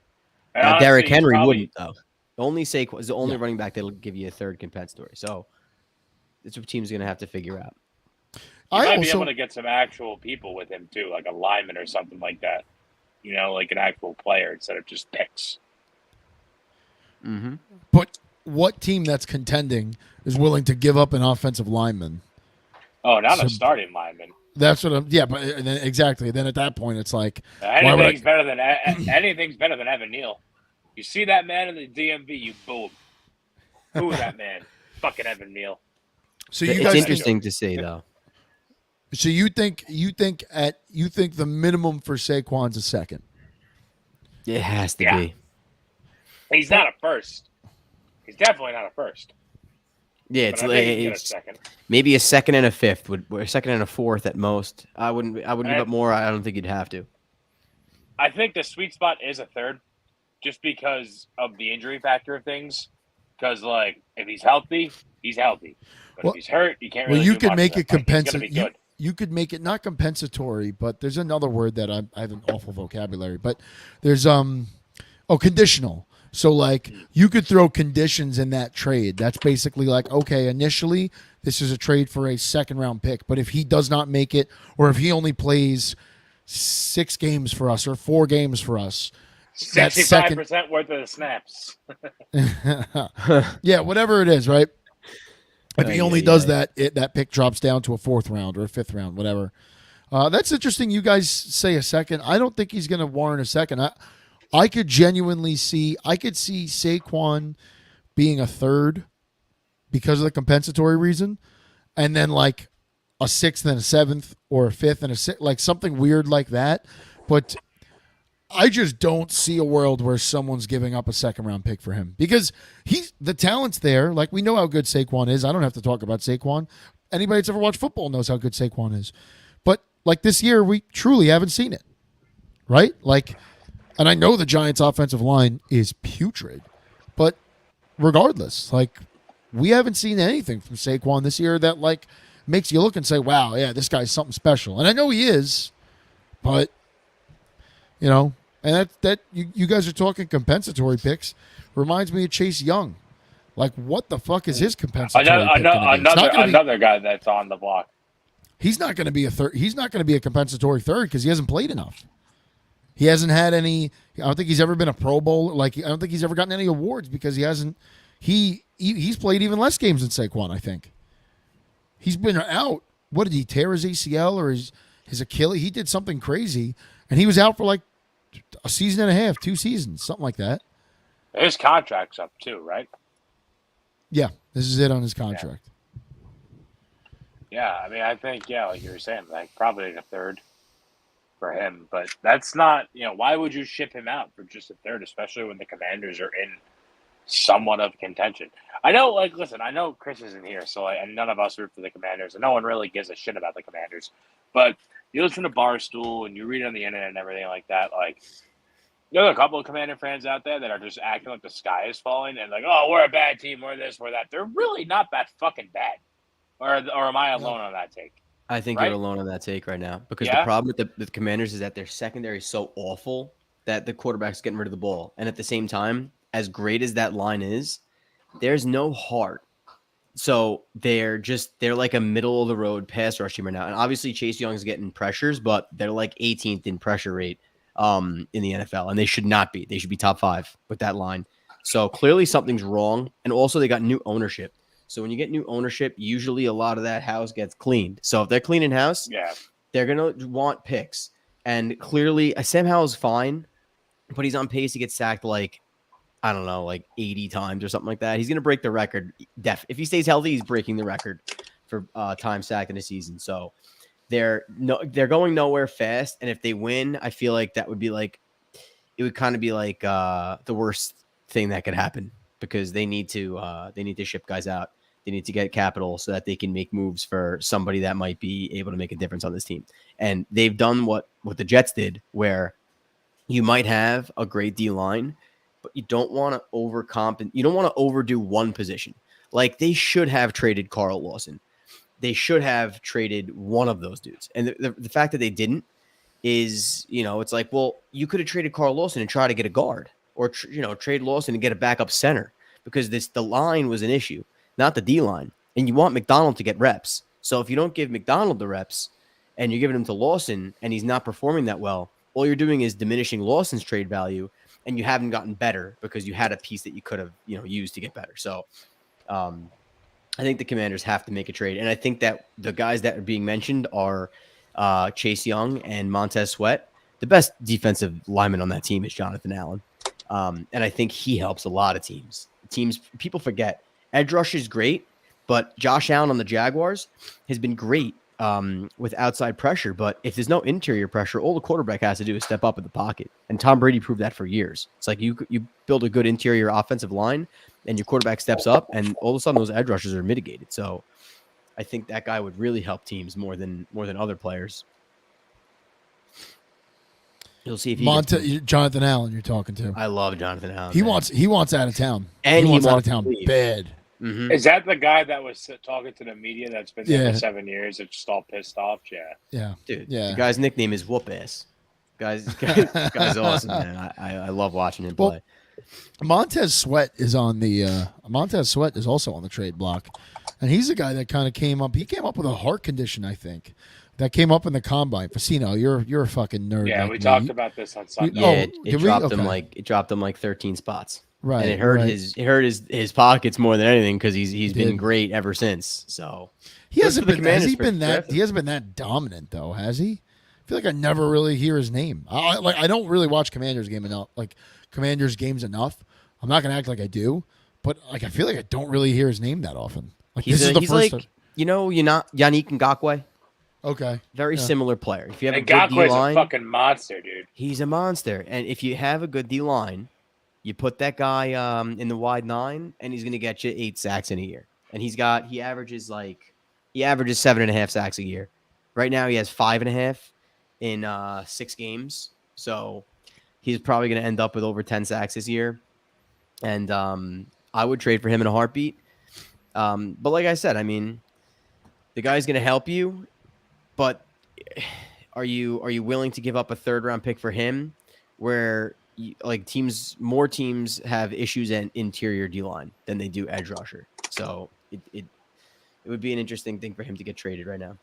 Derrick Henry wouldn't though. Only Saquon is the only running back that'll give you a 3rd compensatory. So that's what teams are going to have to figure out.
You might be able to get some actual people with him too, like a lineman or something like that. Like an actual player instead of just picks.
Mm-hmm.
But what team that's contending is willing to give up an offensive lineman?
Oh, not a starting lineman.
That's what I'm. Yeah, but then, exactly. Then at that point, it's like
anything's better than Evan Neal. You see that man in the DMV, you boom. Who is that man? Fucking Evan Neal.
So it's interesting to see though.
So you think the minimum for Saquon's a second?
It has to be.
He's not a first. He's definitely not a first.
Yeah, it's maybe a second and a fifth a second and a fourth at most. I wouldn't give up more. I don't think you'd have to.
I think the sweet spot is a third, just because of the injury factor of things. Because like if he's healthy, he's healthy. But if he's hurt, you can't really.
Well, you
can
make it compensatory. You could make it not compensatory, but there's another word that I have an awful vocabulary. But there's conditional. So, like, you could throw conditions in that trade. That's basically like, okay, initially, this is a trade for a second-round pick. But if he does not make it, or if he only plays 6 games for us or 4 games for us,
65% worth of the snaps.
Yeah, whatever it is, right? If he only does that, that pick drops down to a 4th round or a 5th round, whatever. That's interesting. You guys say a second. I don't think he's going to warrant a second. I could genuinely see Saquon being a third because of the compensatory reason, and then like a 6th and a 7th or a 5th and a 6th, like something weird like that. But I just don't see a world where someone's giving up a second-round pick for him because the talent's there. Like, we know how good Saquon is. I don't have to talk about Saquon. Anybody that's ever watched football knows how good Saquon is. But like this year, we truly haven't seen it, right? Like. And I know the Giants' offensive line is putrid, but regardless, like, we haven't seen anything from Saquon this year that like makes you look and say, "Wow, yeah, this guy's something special." And I know he is, but and that you guys are talking compensatory picks reminds me of Chase Young. Like, what the fuck is his compensatory pick?
Another guy that's on the block.
He's not going to be a third. He's not going to be a compensatory third because he hasn't played enough. He hasn't had any. I don't think he's ever been a Pro Bowl. Like, I don't think he's ever gotten any awards because he hasn't. He's played even less games than Saquon. I think he's been out. What did he tear his ACL or his Achilles? He did something crazy, and he was out for like a season and a half, 2 seasons, something like that.
His contract's up too, right?
Yeah, this is it on his contract.
Yeah, I mean, I think like you were saying, like probably a third. For him, but that's not, why would you ship him out for just a third, especially when the Commanders are in somewhat of contention? I know, like, listen, I know Chris isn't here, so and none of us root for the Commanders, and no one really gives a shit about the Commanders, but you listen to Barstool and you read on the internet and everything like that, like, there are a couple of Commander fans out there that are just acting like the sky is falling and like, oh, we're a bad team, we're this, we're that. They're really not that fucking bad. Or am I alone on that take?
I think you're alone on that take right now because the problem with the Commanders is that their secondary is so awful that the quarterback's getting rid of the ball. And at the same time, as great as that line is, there's no heart. So they're like a middle of the road pass rush team right now. And obviously Chase Young's getting pressures, but they're like 18th in pressure rate in the NFL. And they should not be. They should be top 5 with that line. So clearly something's wrong. And also they got new ownership. So when you get new ownership, usually a lot of that house gets cleaned. So if they're cleaning house, they're going to want picks. And clearly, Sam Howell's fine, but he's on pace to get sacked like 80 times or something like that. He's going to break the record. If he stays healthy, he's breaking the record for time sacked in a season. So they're going nowhere fast. And if they win, I feel like that would be like – it would kind of be like the worst thing that could happen because they need to ship guys out. They need to get capital so that they can make moves for somebody that might be able to make a difference on this team. And they've done what the Jets did, where you might have a great D line, but you don't want to you don't want to overdo one position. Like, they should have traded Carl Lawson. They should have traded one of those dudes. And the fact that they didn't is, it's like, well, you could have traded Carl Lawson and try to get a guard, or trade Lawson and get a backup center, because the line was an issue, not the D-line. And you want McDonald to get reps. So if you don't give McDonald the reps and you're giving them to Lawson and he's not performing that well, all you're doing is diminishing Lawson's trade value, and you haven't gotten better because you had a piece that you could have, used to get better. So I think the Commanders have to make a trade. And I think that the guys that are being mentioned are Chase Young and Montez Sweat. The best defensive lineman on that team is Jonathan Allen. And I think he helps a lot of teams. People forget edge rush is great, but Josh Allen on the Jaguars has been great with outside pressure. But if there's no interior pressure, all the quarterback has to do is step up in the pocket. And Tom Brady proved that for years. It's like you build a good interior offensive line and your quarterback steps up and all of a sudden those edge rushes are mitigated. So I think that guy would really help teams more than other players. You'll see if he
Jonathan Allen you're talking to.
I love Jonathan Allen.
He wants out of town.
And
he wants out of town bad.
Mm-hmm.
Is that the guy that was talking to the media that's been there for 7 years and just all pissed off?
Yeah.
Dude,
yeah.
The guy's nickname is Whoop Ass. Guy's awesome, man. I love watching him play.
Montez Sweat is on the Montez Sweat is also on the trade block. And he's a guy that kind of came up. He came up with a heart condition, I think. That came up in the combine. Facino, you're a fucking nerd.
Yeah,
like
we
me.
talked about this on Sunday.
Yeah, it dropped him like 13 spots.
Right.
And it hurt his pockets more than anything because he's been great ever since. So
he hasn't been that dominant though, has he? I feel like I never really hear his name. I don't really watch Commanders games enough. I'm not gonna act like I do, but like I feel like I don't really hear his name that often. Like he's
like you're not Yannick Ngakoue.
Okay.
Very similar player. If you have a
good
D line,
a fucking monster, dude.
He's a monster. And if you have a good D line, you put that guy in the wide 9, and he's gonna get you 8 sacks in a year. And he averages 7.5 sacks a year. Right now he has 5.5 in 6 games. So he's probably gonna end up with over 10 sacks this year. And I would trade for him in a heartbeat. But like I said, I mean, the guy's gonna help you. But are you willing to give up a 3rd-round pick for him where more teams have issues at interior D-line than they do edge rusher? So it would be an interesting thing for him to get traded right now.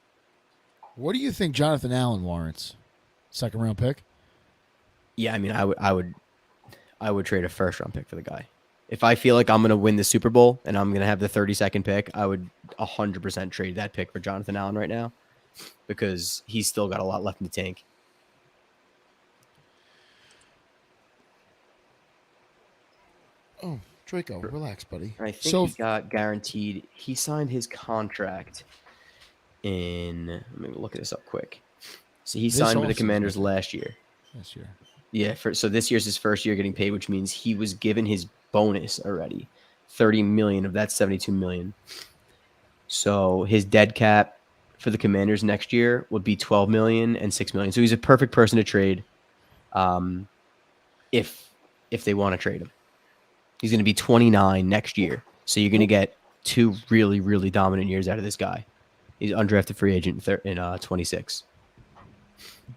What do you think Jonathan Allen warrants? 2nd-round pick?
Yeah, I mean, I would trade a 1st-round pick for the guy. If I feel like I'm going to win the Super Bowl and I'm going to have the 32nd pick, I would 100% trade that pick for Jonathan Allen right now. Because he's still got a lot left in the tank.
Oh, Draco, relax, buddy.
I think he got guaranteed. He signed his contract in. Let me look at this up quick. So he signed with the Commanders last year.
This year.
Yeah. So this year's his first year getting paid, which means he was given his bonus already. $30 million of that $72 million. So his dead cap for the Commanders next year would be $12 million and $6 million. So he's a perfect person to trade if they want to trade him. He's going to be 29 next year. So you're going to get 2 really, really dominant years out of this guy. He's undrafted free agent in 26.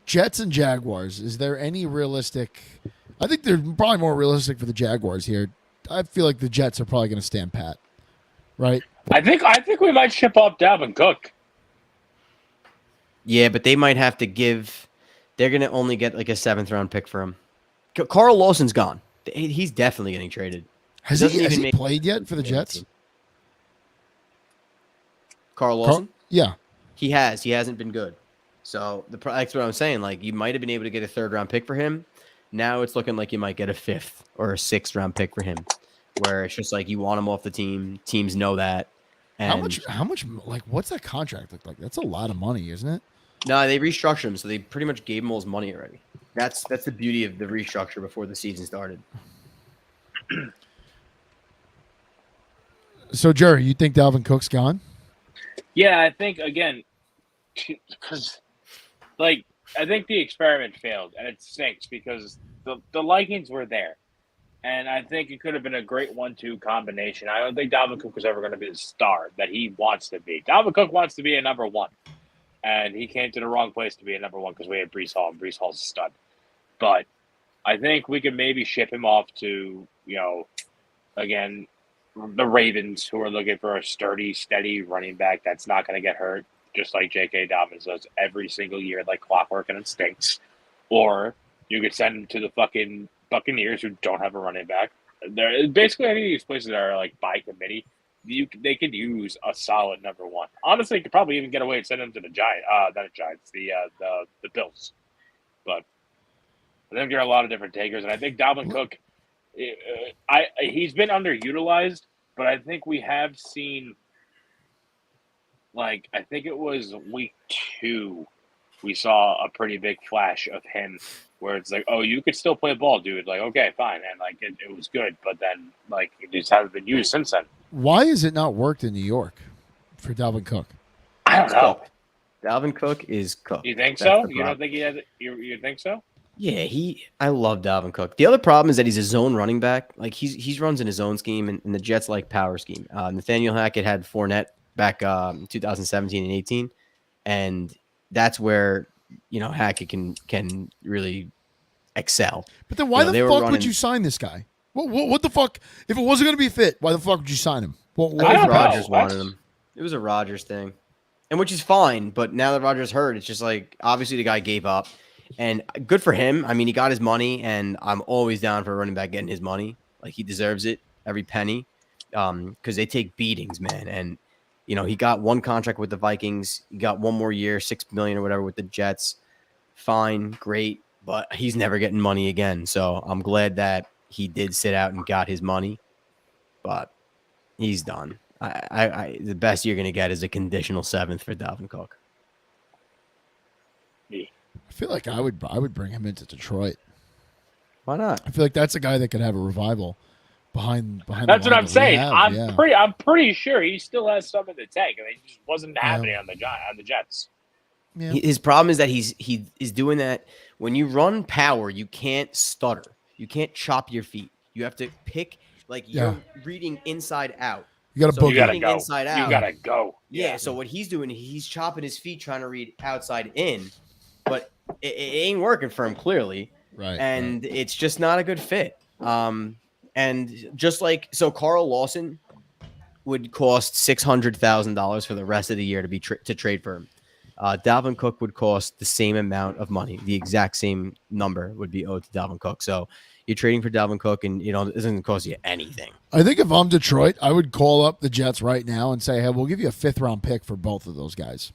Jets and Jaguars. Is there any realistic? I think they're probably more realistic for the Jaguars here. I feel like the Jets are probably going to stand pat, right?
I think we might ship off Dalvin Cook.
Yeah, but they might have to give. They're going to only get like a 7th-round pick for him. Carl Lawson's gone. He's definitely getting traded.
Has he played yet for the Jets?
Carl Lawson?
Yeah.
He has. He hasn't been good. So that's what I'm saying. Like, you might have been able to get a 3rd-round pick for him. Now it's looking like you might get a 5th or a 6th-round pick for him, where it's just like you want him off the team. Teams know that. And
how much? Like, what's that contract look like? That's a lot of money, isn't it?
No, they restructured him, so they pretty much gave him all his money already. That's the beauty of the restructure before the season started.
So, Jerry, you think Dalvin Cook's gone?
Yeah, I think again, because I think the experiment failed, and it stinks because the likings were there, and I think it could have been a great 1-2 combination. I don't think Dalvin Cook was ever going to be the star that he wants to be. Dalvin Cook wants to be a number 1. And he came to the wrong place to be a number 1 because we had Breece Hall, and Breece Hall's a stud. But I think we could maybe ship him off to, again, the Ravens, who are looking for a sturdy, steady running back that's not going to get hurt, just like J.K. Dobbins does every single year, like clockwork, and it stinks. Or you could send him to the fucking Buccaneers, who don't have a running back. Basically, any of these places are like by committee. they could use a solid number one. Honestly, could probably even get away and send him to the Giants, the Bills. But I think there are a lot of different takers, and I think Dalvin Cook, he's been underutilized, but I think we have seen, like, I think it was week 2, we saw a pretty big flash of him where it's like, oh, you could still play ball, dude. Like, okay, fine. And, like, it was good, but then, like, it just hasn't been used since then.
Why has it not worked in New York for Dalvin Cook?
I don't know.
Dalvin Cook is cooked.
You think so? You don't think he has it? You think so?
Yeah, I love Dalvin Cook. The other problem is that he's a zone running back. Like he's runs in his zone scheme, and the Jets like power scheme. Nathaniel Hackett had Fournette back 2017 and 18, and that's where Hackett can really excel.
But then why the fuck would you sign this guy? What the fuck? If it wasn't going to be fit, why the fuck would you sign him?
Rodgers wanted him. It was a Rodgers thing, and which is fine. But now that Rodgers hurt, it's just like obviously the guy gave up. And good for him. I mean, he got his money, and I'm always down for a running back getting his money. Like, he deserves it, every penny, because they take beatings, man. And, he got one contract with the Vikings. He got one more year, $6 million or whatever with the Jets. Fine, great, but he's never getting money again. So I'm glad that he did sit out and got his money, but he's done. The best you're going to get is a conditional 7th for Dalvin Cook.
I feel like I would bring him into Detroit.
Why not?
I feel like that's a guy that could have a revival behind.
That's what I'm saying. I'm pretty sure he still has some in the tank, and it just wasn't happening on the Jets.
Yeah.
His problem is that he is doing that. When you run power, you can't stutter. You can't chop your feet. You have to pick you're reading inside out.
You got to
book. You got to
go inside out.
You got to go.
Yeah. So what he's doing, he's chopping his feet trying to read outside in, but it ain't working for him clearly.
Right.
And it's just not a good fit. And just so Carl Lawson would cost $600,000 for the rest of the year to trade for him. Dalvin Cook would cost the same amount of money. The exact same number would be owed to Dalvin Cook. So you're trading for Dalvin Cook, and it doesn't cost you anything.
I think if I'm Detroit, I would call up the Jets right now and say, "Hey, we'll give you a 5th round pick for both of those guys."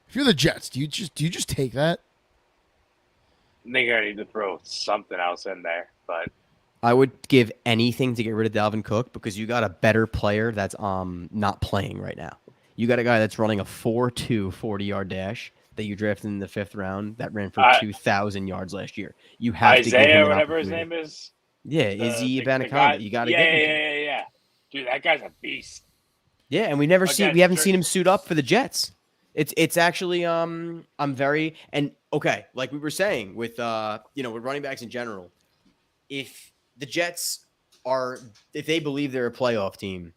If you're the Jets, do you just take that?
I think I need to throw something else in there, but
I would give anything to get rid of Dalvin Cook because you got a better player that's not playing right now. You got a guy that's running a 4.2 40-yard dash that you drafted in the 5th round that ran for 2,000 yards last year. You have
Isaiah,
to give him
whatever his name is.
Yeah, Izzy Abanikanda. You got to get him.
Yeah. Dude, that guy's a beast.
Yeah, and we haven't seen him suit up for the Jets. It's actually I'm very okay, like we were saying with with running backs in general. If the Jets if they believe they're a playoff team,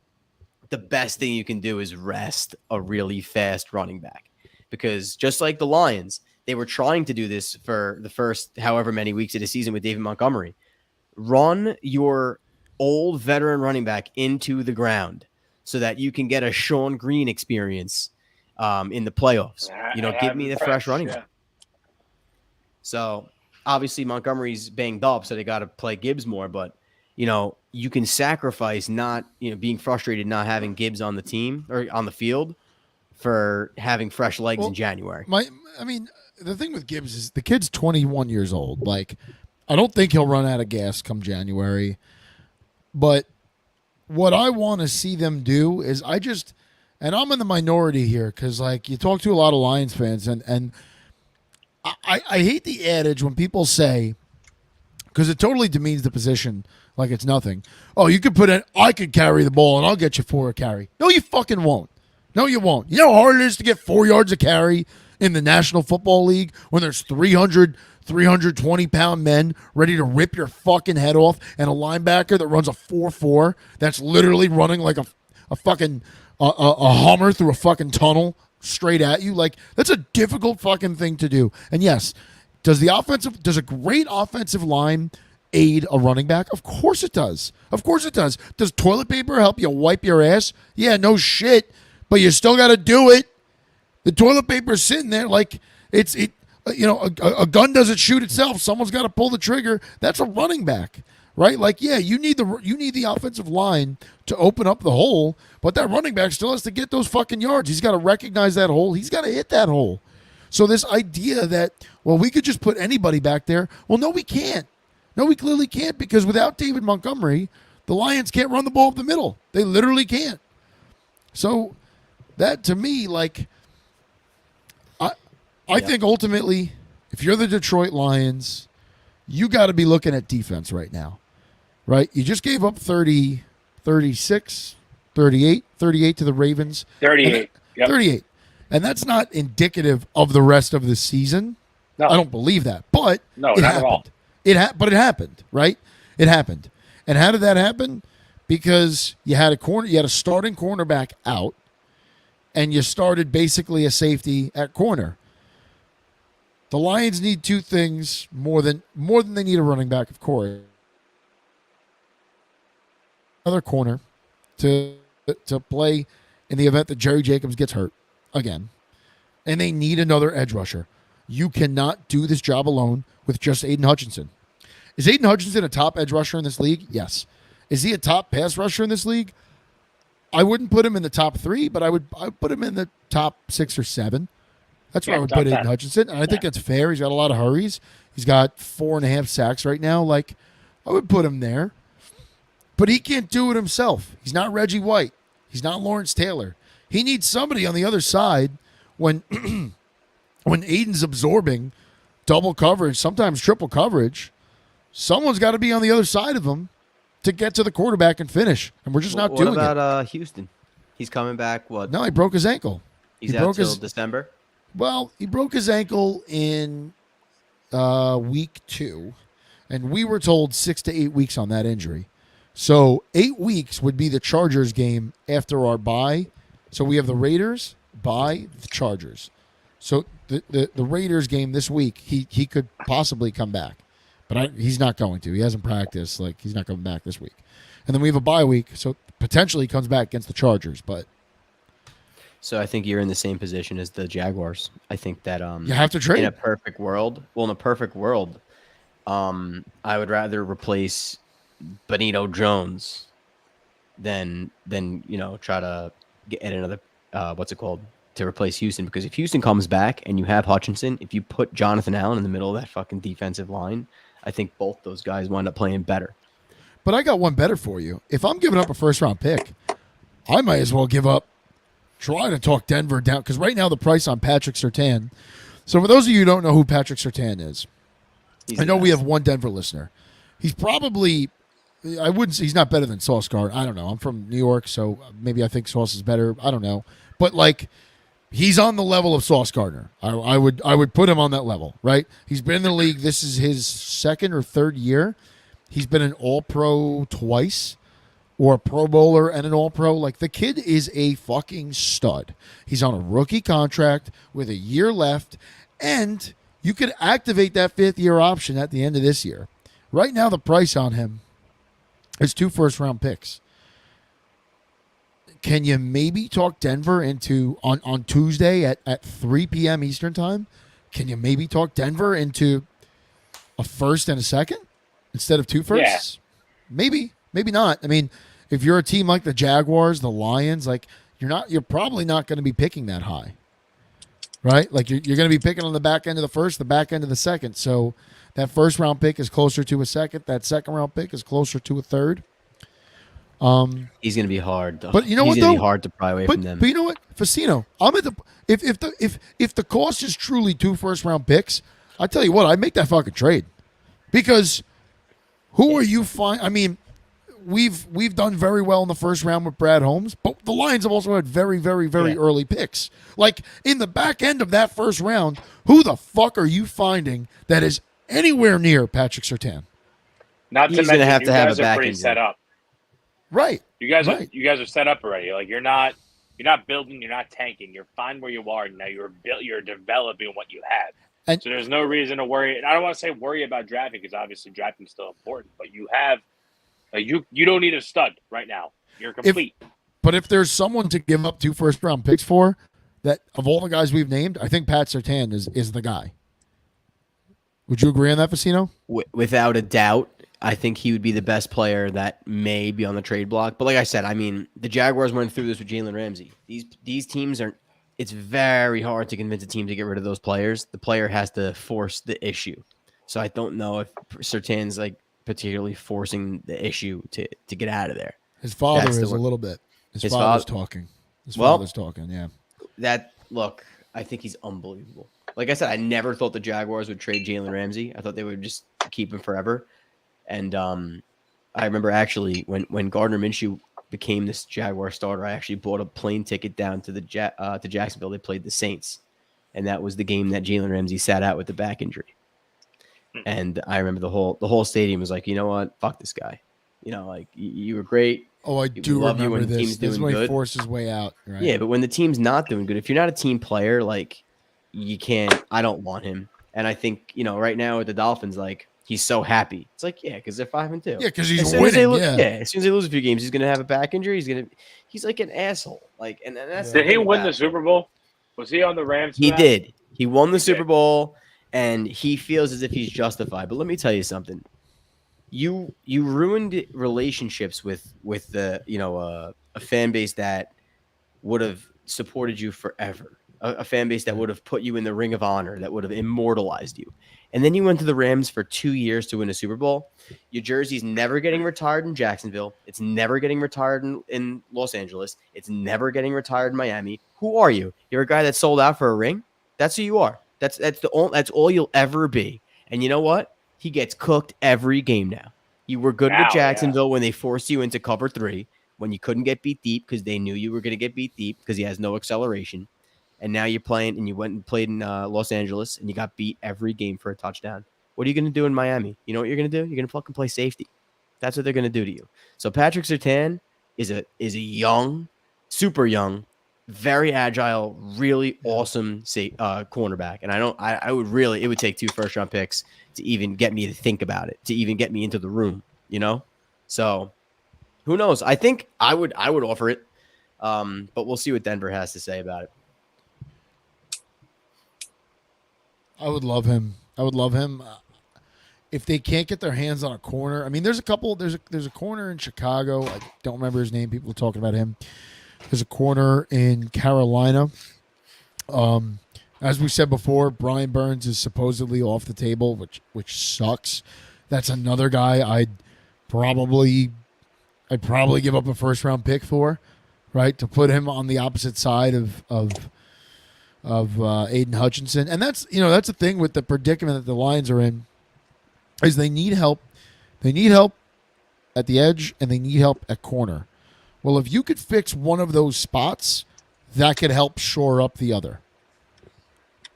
the best thing you can do is rest a really fast running back. Because just like the Lions, they were trying to do this for the first however many weeks of the season with David Montgomery. Run your old veteran running back into the ground so that you can get a Sean Green experience in the playoffs. Give me the fresh running back. So obviously Montgomery's banged up, so they got to play Gibbs more. But you can sacrifice not being frustrated not having Gibbs on the team or on the field for having fresh legs in January.
The thing with Gibbs is the kid's 21 years old. Like, I don't think he'll run out of gas come January. But what I want to see them do is and I'm in the minority here because, you talk to a lot of Lions fans, and I hate the adage when people say, because it totally demeans the position like it's nothing. Oh, you could I could carry the ball and I'll get you 4 a carry. No, you fucking won't. No, you won't. You know how hard it is to get 4 yards a carry in the National Football League when there's 320-pound men ready to rip your fucking head off and a linebacker that runs a 4.4 that's literally running like a fucking a Hummer through a fucking tunnel straight at you. Like, that's a difficult fucking thing to do. And yes, does a great offensive line aid a running back? Of course it does. Of course it does. Does toilet paper help you wipe your ass? Yeah, no shit. But you still got to do it. The toilet paper's sitting there like a gun doesn't shoot itself. Someone's got to pull the trigger. That's a running back. right? Like, yeah, you need the offensive line to open up the hole, but that running back still has to get those fucking yards. He's got to recognize that hole. He's got to hit that hole. So this idea that, well, we could just put anybody back there. Well, no, we can't. No, we clearly can't, because without David Montgomery, the Lions can't run the ball up the middle. They literally can't. So that, to me, like, I think ultimately, if you're the Detroit Lions, you got to be looking at defense right now, right? You just gave up 30, 36, 38 to the Ravens.
38. Yep.
38. And that's not indicative of the rest of the season.
No.
I don't believe that. But
No,
it
not
happened.
at all.
But it happened, right? It happened. And how did that happen? Because you had a starting cornerback out, and you started basically a safety at corner. The Lions need two things more than they need a running back, of course. Another corner to play in the event that Jerry Jacobs gets hurt again. And they need another edge rusher. You cannot do this job alone with just Aiden Hutchinson. Is Aiden Hutchinson a top edge rusher in this league? Yes. Is he a top pass rusher in this league? I wouldn't put him in the top 3, but I would put him in the top 6 or 7. That's where I would put Aiden Hutchinson. And I think that's fair. He's got a lot of hurries. He's got 4.5 sacks right now. Like, I would put him there. But he can't do it himself. He's not Reggie White. He's not Lawrence Taylor. He needs somebody on the other side when when Aiden's absorbing double coverage, sometimes triple coverage. Someone's got to be on the other side of him to get to the quarterback and finish. And we're just not doing it.
What about Houston? He's coming back, what?
No, he broke his ankle.
He's out till December?
Well, he broke his ankle in week 2, and we were told 6 to 8 weeks on that injury. So 8 weeks would be the Chargers game after our bye. So we have the Raiders, bye, the Chargers. So the Raiders game this week, he could possibly come back. But he's not going to. He hasn't practiced. Like, he's not coming back this week. And then we have a bye week, so potentially he comes back against the Chargers. But
so I think you're in the same position as the Jaguars. I think that
you have to trade.
In a perfect world, I would rather replace Benito Jones than try to get another to replace Houston, because if Houston comes back and you have Hutchinson, if you put Jonathan Allen in the middle of that fucking defensive line, I think both those guys wind up playing better.
But I got one better for you. If I'm giving up a first-round pick, I might as well try to talk Denver down, because right now the price on Patrick Surtain. So for those of you who don't know who Patrick Surtain is, I know we have one Denver listener. He's probably, he's not better than Sauce Gardner. I don't know. I'm from New York, so maybe I think Sauce is better. I don't know. But, like, he's on the level of Sauce Gardner. I would put him on that level, right? He's been in the league. This is his second or third year. He's been an All-Pro twice, or a Pro Bowler and an All-Pro. Like, the kid is a fucking stud. He's on a rookie contract with a year left, and you could activate that 5th-year option at the end of this year. Right now, the price on him is 2 first-round picks. Can you maybe talk Denver into, on Tuesday at 3 p.m. Eastern time, can you maybe talk Denver into a first and a second instead of 2 firsts? Yeah. Maybe not. I mean, if you're a team like the Jaguars, the Lions, like, you're probably not going to be picking that high, right? Like, you're going to be picking on the back end of the first, the back end of the second. So that first-round pick is closer to a second. That second-round pick is closer to a third.
He's going to be hard, though.
But you know what, though?
He's going to be hard to pry away from them.
But you know what, Facino, I'm at the if the cost is truly 2 first-round picks, I tell you what, I'd make that fucking trade, because who are you I mean, we've done very well in the first round with Brad Holmes, but the Lions have also had very, very, very early picks. Like, in the back end of that first round, who the fuck are you finding that is anywhere near Patrick Surtain?
Not to mention, you guys are pretty set up.
Right.
You guys are set up already. Like, you're not building, you're not tanking. You're fine where you are now. You're developing what you have. And so there's no reason to worry. And I don't want to say worry about drafting, because obviously drafting is still important. But you have, you don't need a stud right now. You're complete.
But if there's someone to give up 2 first-round picks for, that of all the guys we've named, I think Pat Surtain is the guy. Would you agree on that, Facino?
Without a doubt. I think he would be the best player that may be on the trade block. But like I said, I mean, the Jaguars went through this with Jalen Ramsey. These teams are. It's very hard to convince a team to get rid of those players. The player has to force the issue. So I don't know if Surtain's like particularly forcing the issue to get out of there.
His father is a little bit. His father's talking. His father's talking. Yeah.
Look, I think he's unbelievable. Like I said, I never thought the Jaguars would trade Jalen Ramsey. I thought they would just keep him forever. And I remember actually when Gardner Minshew became this Jaguar starter, I actually bought a plane ticket down to to Jacksonville. They played the Saints, and that was the game that Jalen Ramsey sat out with the back injury. And I remember the whole stadium was like, you know what, fuck this guy. You know, like you were great.
Oh, I do remember this. This is when he forced his way out. Right?
Yeah, but when the team's not doing good, if you're not a team player, like you can't. I don't want him. And I think right now with the Dolphins, like. He's so happy. It's like, yeah, because they're 5-2.
Yeah, because he's winning.
As soon as they lose a few games, he's gonna have a back injury. He's like an asshole. Like, and that's
did he win the Super Bowl? Was he on the Rams?
He did. He won the Super Bowl, and he feels as if he's justified. But let me tell you something. You ruined relationships with the a fan base that would have supported you forever. A fan base that would have put you in the Ring of Honor, that would have immortalized you. And then you went to the Rams for 2 years to win a Super Bowl. Your jersey's never getting retired in Jacksonville. It's never getting retired in Los Angeles. It's never getting retired in Miami. Who are you? You're a guy that sold out for a ring? That's who you are. That's all you'll ever be. And you know what? He gets cooked every game now. You were good with Jacksonville when they forced you into cover 3, when you couldn't get beat deep because they knew you were going to get beat deep because he has no acceleration. And now you're playing, and you went and played in Los Angeles, and you got beat every game for a touchdown. What are you going to do in Miami? You know what you're going to do? You're going to fucking play safety. That's what they're going to do to you. So Patrick Surtain is a young, super young, very agile, really awesome cornerback. And it would take 2 first-round picks to even get me to think about it, to even get me into the room. So who knows? I think I would offer it, but we'll see what Denver has to say about it.
I would love him. If they can't get their hands on a corner, I mean, there's a couple. There's a corner in Chicago. I don't remember his name. People are talking about him. There's a corner in Carolina. As we said before, Brian Burns is supposedly off the table, which sucks. That's another guy I'd probably give up a first round pick for, right, to put him on the opposite side of Aiden Hutchinson. And that's the thing with the predicament that the Lions are in, is they need help. They need help at the edge, and they need help at corner. Well, if you could fix one of those spots, that could help shore up the other.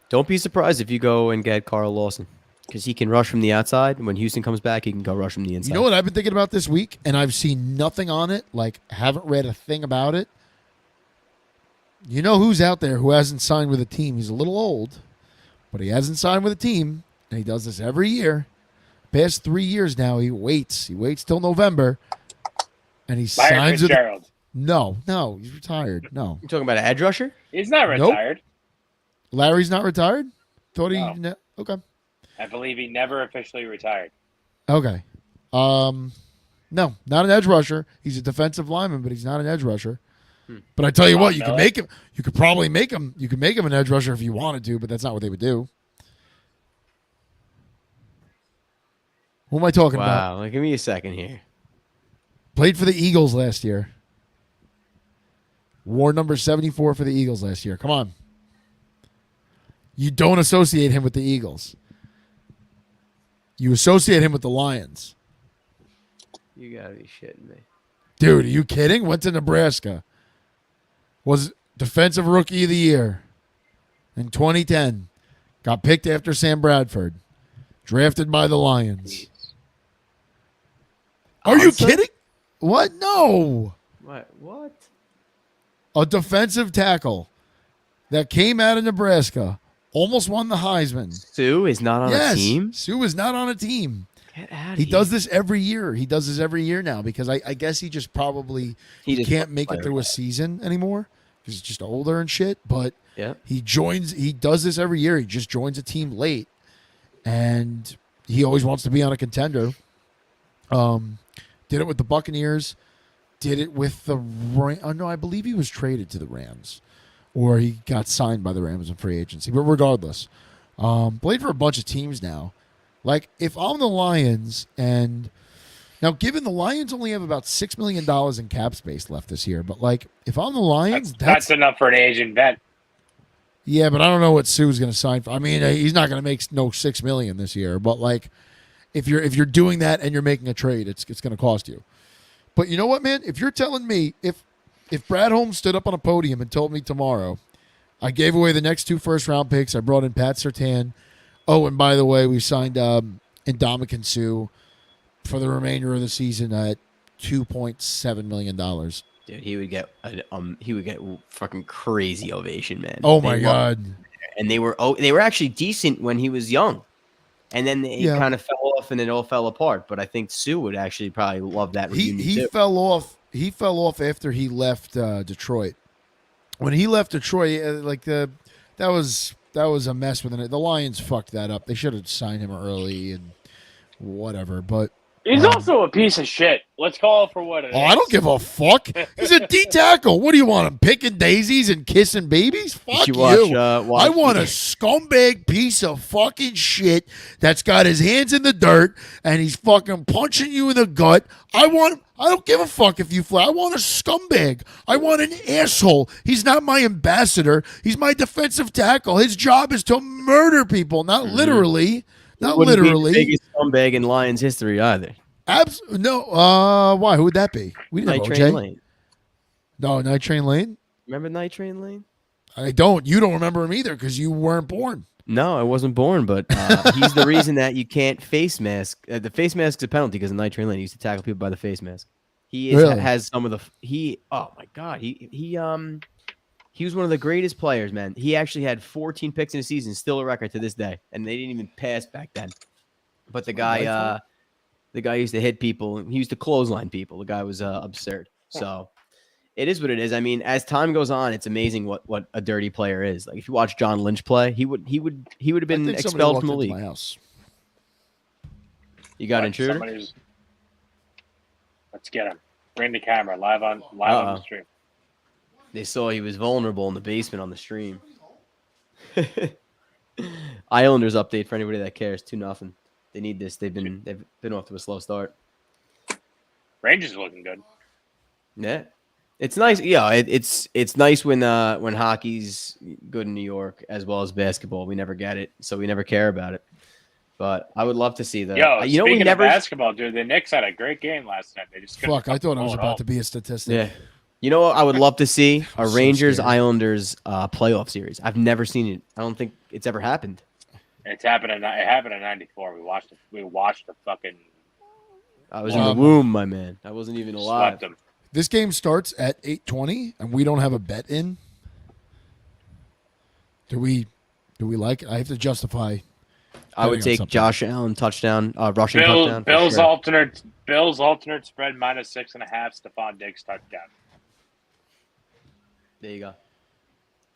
Don't be surprised if you go and get Carl Lawson, because he can rush from the outside. And when Houston comes back, he can go rush from the inside.
You know what I've been thinking about this week, and I've seen nothing on it, like haven't read a thing about it. You know who's out there who hasn't signed with a team? He's a little old, but he hasn't signed with a team, and he does this every year. Past 3 years now, he waits. He waits till November, and he signs with. No, he's retired. No,
you're talking about an edge rusher?
He's not retired.
Nope. Larry's not retired? Thought he.
No.
Okay.
I believe he never officially retired.
Okay. No, not an edge rusher. He's a defensive lineman, but he's not an edge rusher. But I tell you what, you can make him. You could probably make him. You could make him an edge rusher if you wanted to, but that's not what they would do. Who am I talking about?
Wow, give me a second here.
Played for the Eagles last year. Wore number 74 for the Eagles last year. Come on. You don't associate him with the Eagles. You associate him with the Lions.
You gotta be shitting me.
Dude, are you kidding? Went to Nebraska. Was Defensive Rookie of the Year in 2010. Got picked after Sam Bradford. Drafted by the Lions. Are you kidding? What? No.
What?
A defensive tackle that came out of Nebraska. Almost won the Heisman.
Sue is not on a team?
Sue is not on a team.
Get out of
He
here.
does this every year. He does this every year now because I guess he just probably
He just
can't make it through a season anymore because he's just older and shit. But
Yeah.
he does this every year. He just joins a team late. And he always wants to be on a contender. Did it with the Buccaneers. Did it with the no, I believe he was traded to the Rams, or he got signed by the Rams in free agency. But regardless, played for a bunch of teams now. Like, if I'm the Lions, and now given the Lions only have about $6 million in cap space left this year, but like, if I'm the Lions,
that's enough for an Asian vet.
Yeah, but I don't know what Sue's going to sign for. I mean, he's not going to make no $6 million this year, but like, if you're doing that and you're making a trade, it's going to cost you. But you know what, man? If you're telling me if Brad Holmes stood up on a podium and told me tomorrow, I gave away the next 2 first-round picks, I brought in Pat Surtain. Oh, and by the way, we signed Ndamukong Suh for the remainder of the season at $2.7 million.
Dude, he would get fucking crazy ovation, man.
Oh my God!
And they were actually decent when he was young, and then he kind of fell off, and it all fell apart. But I think Suh would actually probably love that reunion
he
too.
fell off. He fell off after he left Detroit. When he left Detroit, that was a mess with it. The Lions fucked that up. They should have signed him early and whatever. But
he's also a piece of shit. Let's call it for what it is.
I don't give a fuck. He's a D tackle. What do you want him picking daisies and kissing babies? Fuck you. I want a scumbag piece of fucking shit that's got his hands in the dirt and he's fucking punching you in the gut. I don't give a fuck if you fly. I want a scumbag. I want an asshole. He's not my ambassador. He's my defensive tackle. His job is to murder people, not literally. Not literally.
Be the biggest scumbag in Lions history either.
No. Why? Who would that be? We didn't
Night
have
Train
OJ.
Lane.
No, Night Train Lane.
Remember Night Train Lane?
I don't. You don't remember him either because you weren't born.
No, I wasn't born, but he's the reason that you can't face mask. The face mask's a penalty because in Night Train Lane, he used to tackle people by the face mask. Has some of the oh my God, he was one of the greatest players, man. He actually had 14 picks in a season, still a record to this day, and they didn't even pass back then. But the guy used to hit people. He used to clothesline people. The guy was absurd. So it is what it is. I mean, as time goes on, it's amazing what a dirty player is. Like if you watch John Lynch play, he would have been expelled from the league.
My house.
You got intruder?
Let's get him. Bring the camera live on the stream.
They saw he was vulnerable in the basement on the stream. Islanders update for anybody that cares. 2-0. They need this. They've been off to a slow start.
Rangers are looking good.
Yeah, it's nice. Yeah, it's nice when hockey's good in New York as well as basketball. We never get it, so we never care about it. But I would love to see that.
Speaking of basketball, dude, the Knicks had a great game last night. They just
I thought I was about to be a statistic.
Yeah. You know what I would love to see? A Rangers-Islanders playoff series. I've never seen it. I don't think it's ever happened.
It happened in '94. We watched the fucking.
I was in the womb, my man. I wasn't even alive.
Swept them. This game starts at 8:20, and we don't have a bet in. Do we like it? I have to justify.
I would take Josh Allen touchdown, rushing touchdown.
Bills alternate spread -6.5. Stephon Diggs touchdown.
There you go.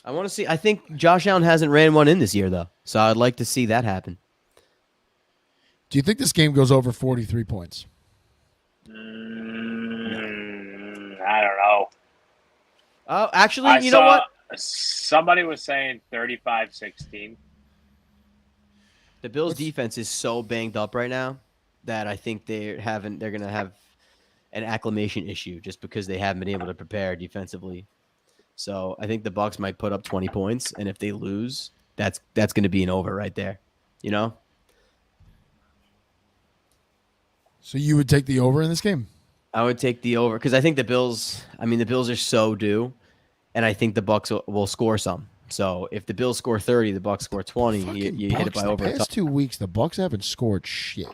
I want to see. I think Josh Allen hasn't ran one in this year though, so I'd like to see that happen.
Do you think this game goes over 43 points?
I don't know.
Oh, actually, you know what?
Somebody was saying 35-16.
The Bills' defense is so banged up right now that I think they're going to have an acclimation issue just because they haven't been able to prepare defensively. So I think the Bucs might put up 20 points, and if they lose, that's going to be an over right there. You know?
So you would take the over in this game?
I would take the over because I think the Bills are so due, and I think the Bucs will score some. So if the Bills score 30, the Bucs score 20, you hit it by over.
The past 2 weeks, the Bucs haven't scored shit.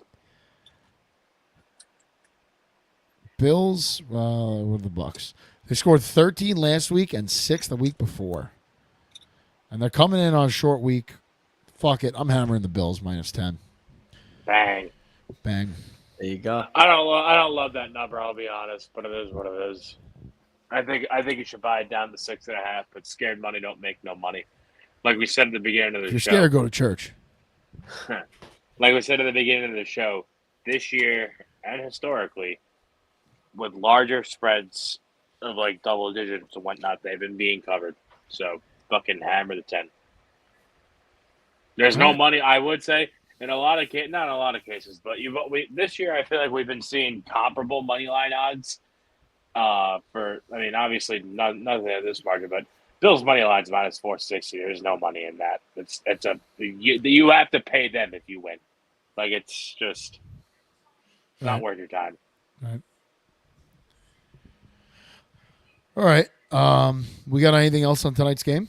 Bills, what are the Bucs? They scored 13 last week and 6 the week before. And they're coming in on a short week. Fuck it. I'm hammering the Bills -10.
Bang.
Bang.
There you go.
I don't love that number, I'll be honest, but it is what it is. I think you should buy it down to 6.5, but scared money don't make no money. Like we said at the beginning of the show.
If you're scared, go to church.
Like we said at the beginning of the show, this year and historically, with larger spreads of like double digits and whatnot, they've been being covered. So fucking hammer the 10. There's no money, I would say, in a lot of cases, not in a lot of cases, but this year I feel like we've been seeing comparable money line odds. Obviously nothing at this market, but Bills money line's minus 460. There's no money in that. You have to pay them if you win. Like it's just not worth your time.
Right. All right. We got anything else on tonight's game?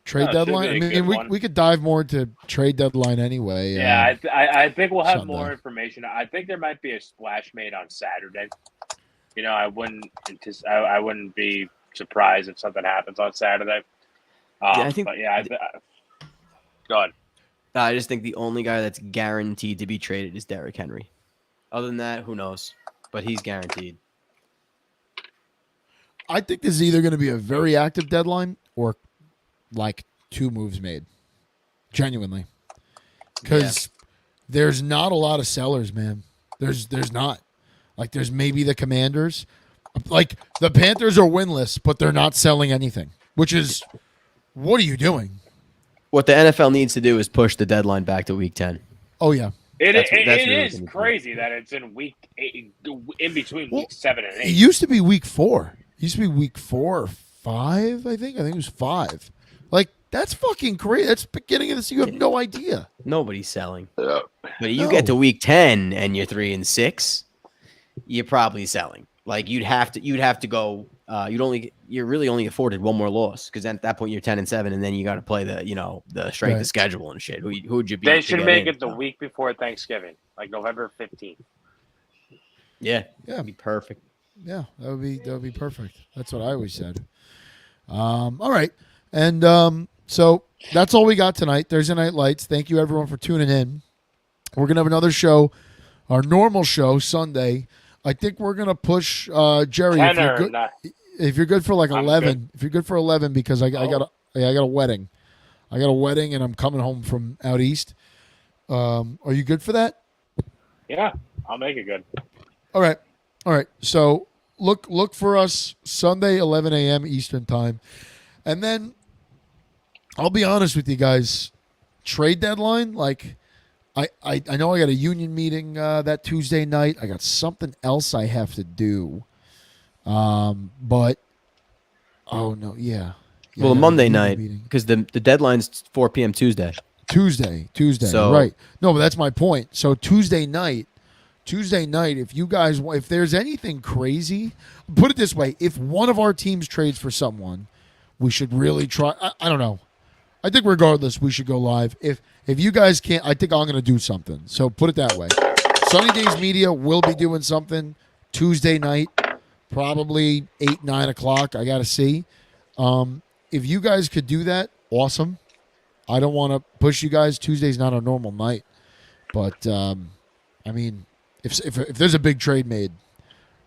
Trade deadline. I mean, we could dive more into trade deadline anyway.
Yeah, I think we'll have more information. I think there might be a splash made on Saturday. I wouldn't be surprised if something happens on Saturday. Go ahead.
I just think the only guy that's guaranteed to be traded is Derrick Henry. Other than that, who knows? But he's guaranteed.
I think this is either going to be a very active deadline or like 2 moves made. Genuinely. Because there's not a lot of sellers, man. There's not. Like, there's maybe the Commanders. Like, the Panthers are winless, but they're not selling anything. Which is, what are you doing?
What the NFL needs to do is push the deadline back to Week 10.
Oh, yeah.
It is crazy that it's in Week 8, in between Week 7 and 8.
It used to be Week 4. It used to be Week 4 or 5, I think. I think it was 5. Like, that's fucking crazy. That's beginning of the season. You have no idea.
Nobody's selling. But you get to Week 10 and you're 3-6, you're probably selling. Like you'd have to go. You're really only afforded one more loss because at that point you're 10-7, and then you got to play the strength of schedule and shit. Who would you beat?
They should make it the week before Thanksgiving, like November 15th.
Yeah, that'd be perfect.
Yeah, that would be perfect. That's what I always said. All right, and so that's all we got tonight. Thursday Night Lights. Thank you everyone for tuning in. We're gonna have another show, our normal show Sunday. I think we're gonna push Jerry. If you're good for like 11, if you're good for 11, because I got a wedding. I got a wedding and I'm coming home from out east. Are you good for that?
Yeah, I'll make it good.
All right. So look for us Sunday 11 a.m. Eastern time, and then I'll be honest with you guys. Trade deadline, like. I know I got a union meeting that Tuesday night. I got something else I have to do. But well,
the Monday night, because the deadline's 4 p.m. Tuesday.
Tuesday. So, right. No, but that's my point. So Tuesday night, if there's anything crazy, put it this way: if one of our teams trades for someone, we should really try. I don't know. I think regardless, we should go live. If you guys can't, I think I'm going to do something. So put it that way. Sunny Days Media will be doing something Tuesday night, probably 8, 9 o'clock. I got to see. If you guys could do that, awesome. I don't want to push you guys. Tuesday's not a normal night. But, I mean, if there's a big trade made,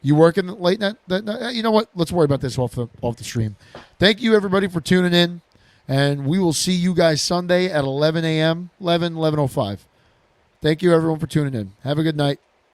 you working late that night? You know what? Let's worry about this off the stream. Thank you, everybody, for tuning in. And we will see you guys Sunday at 11 a.m., 11:05. Thank you, everyone, for tuning in. Have a good night.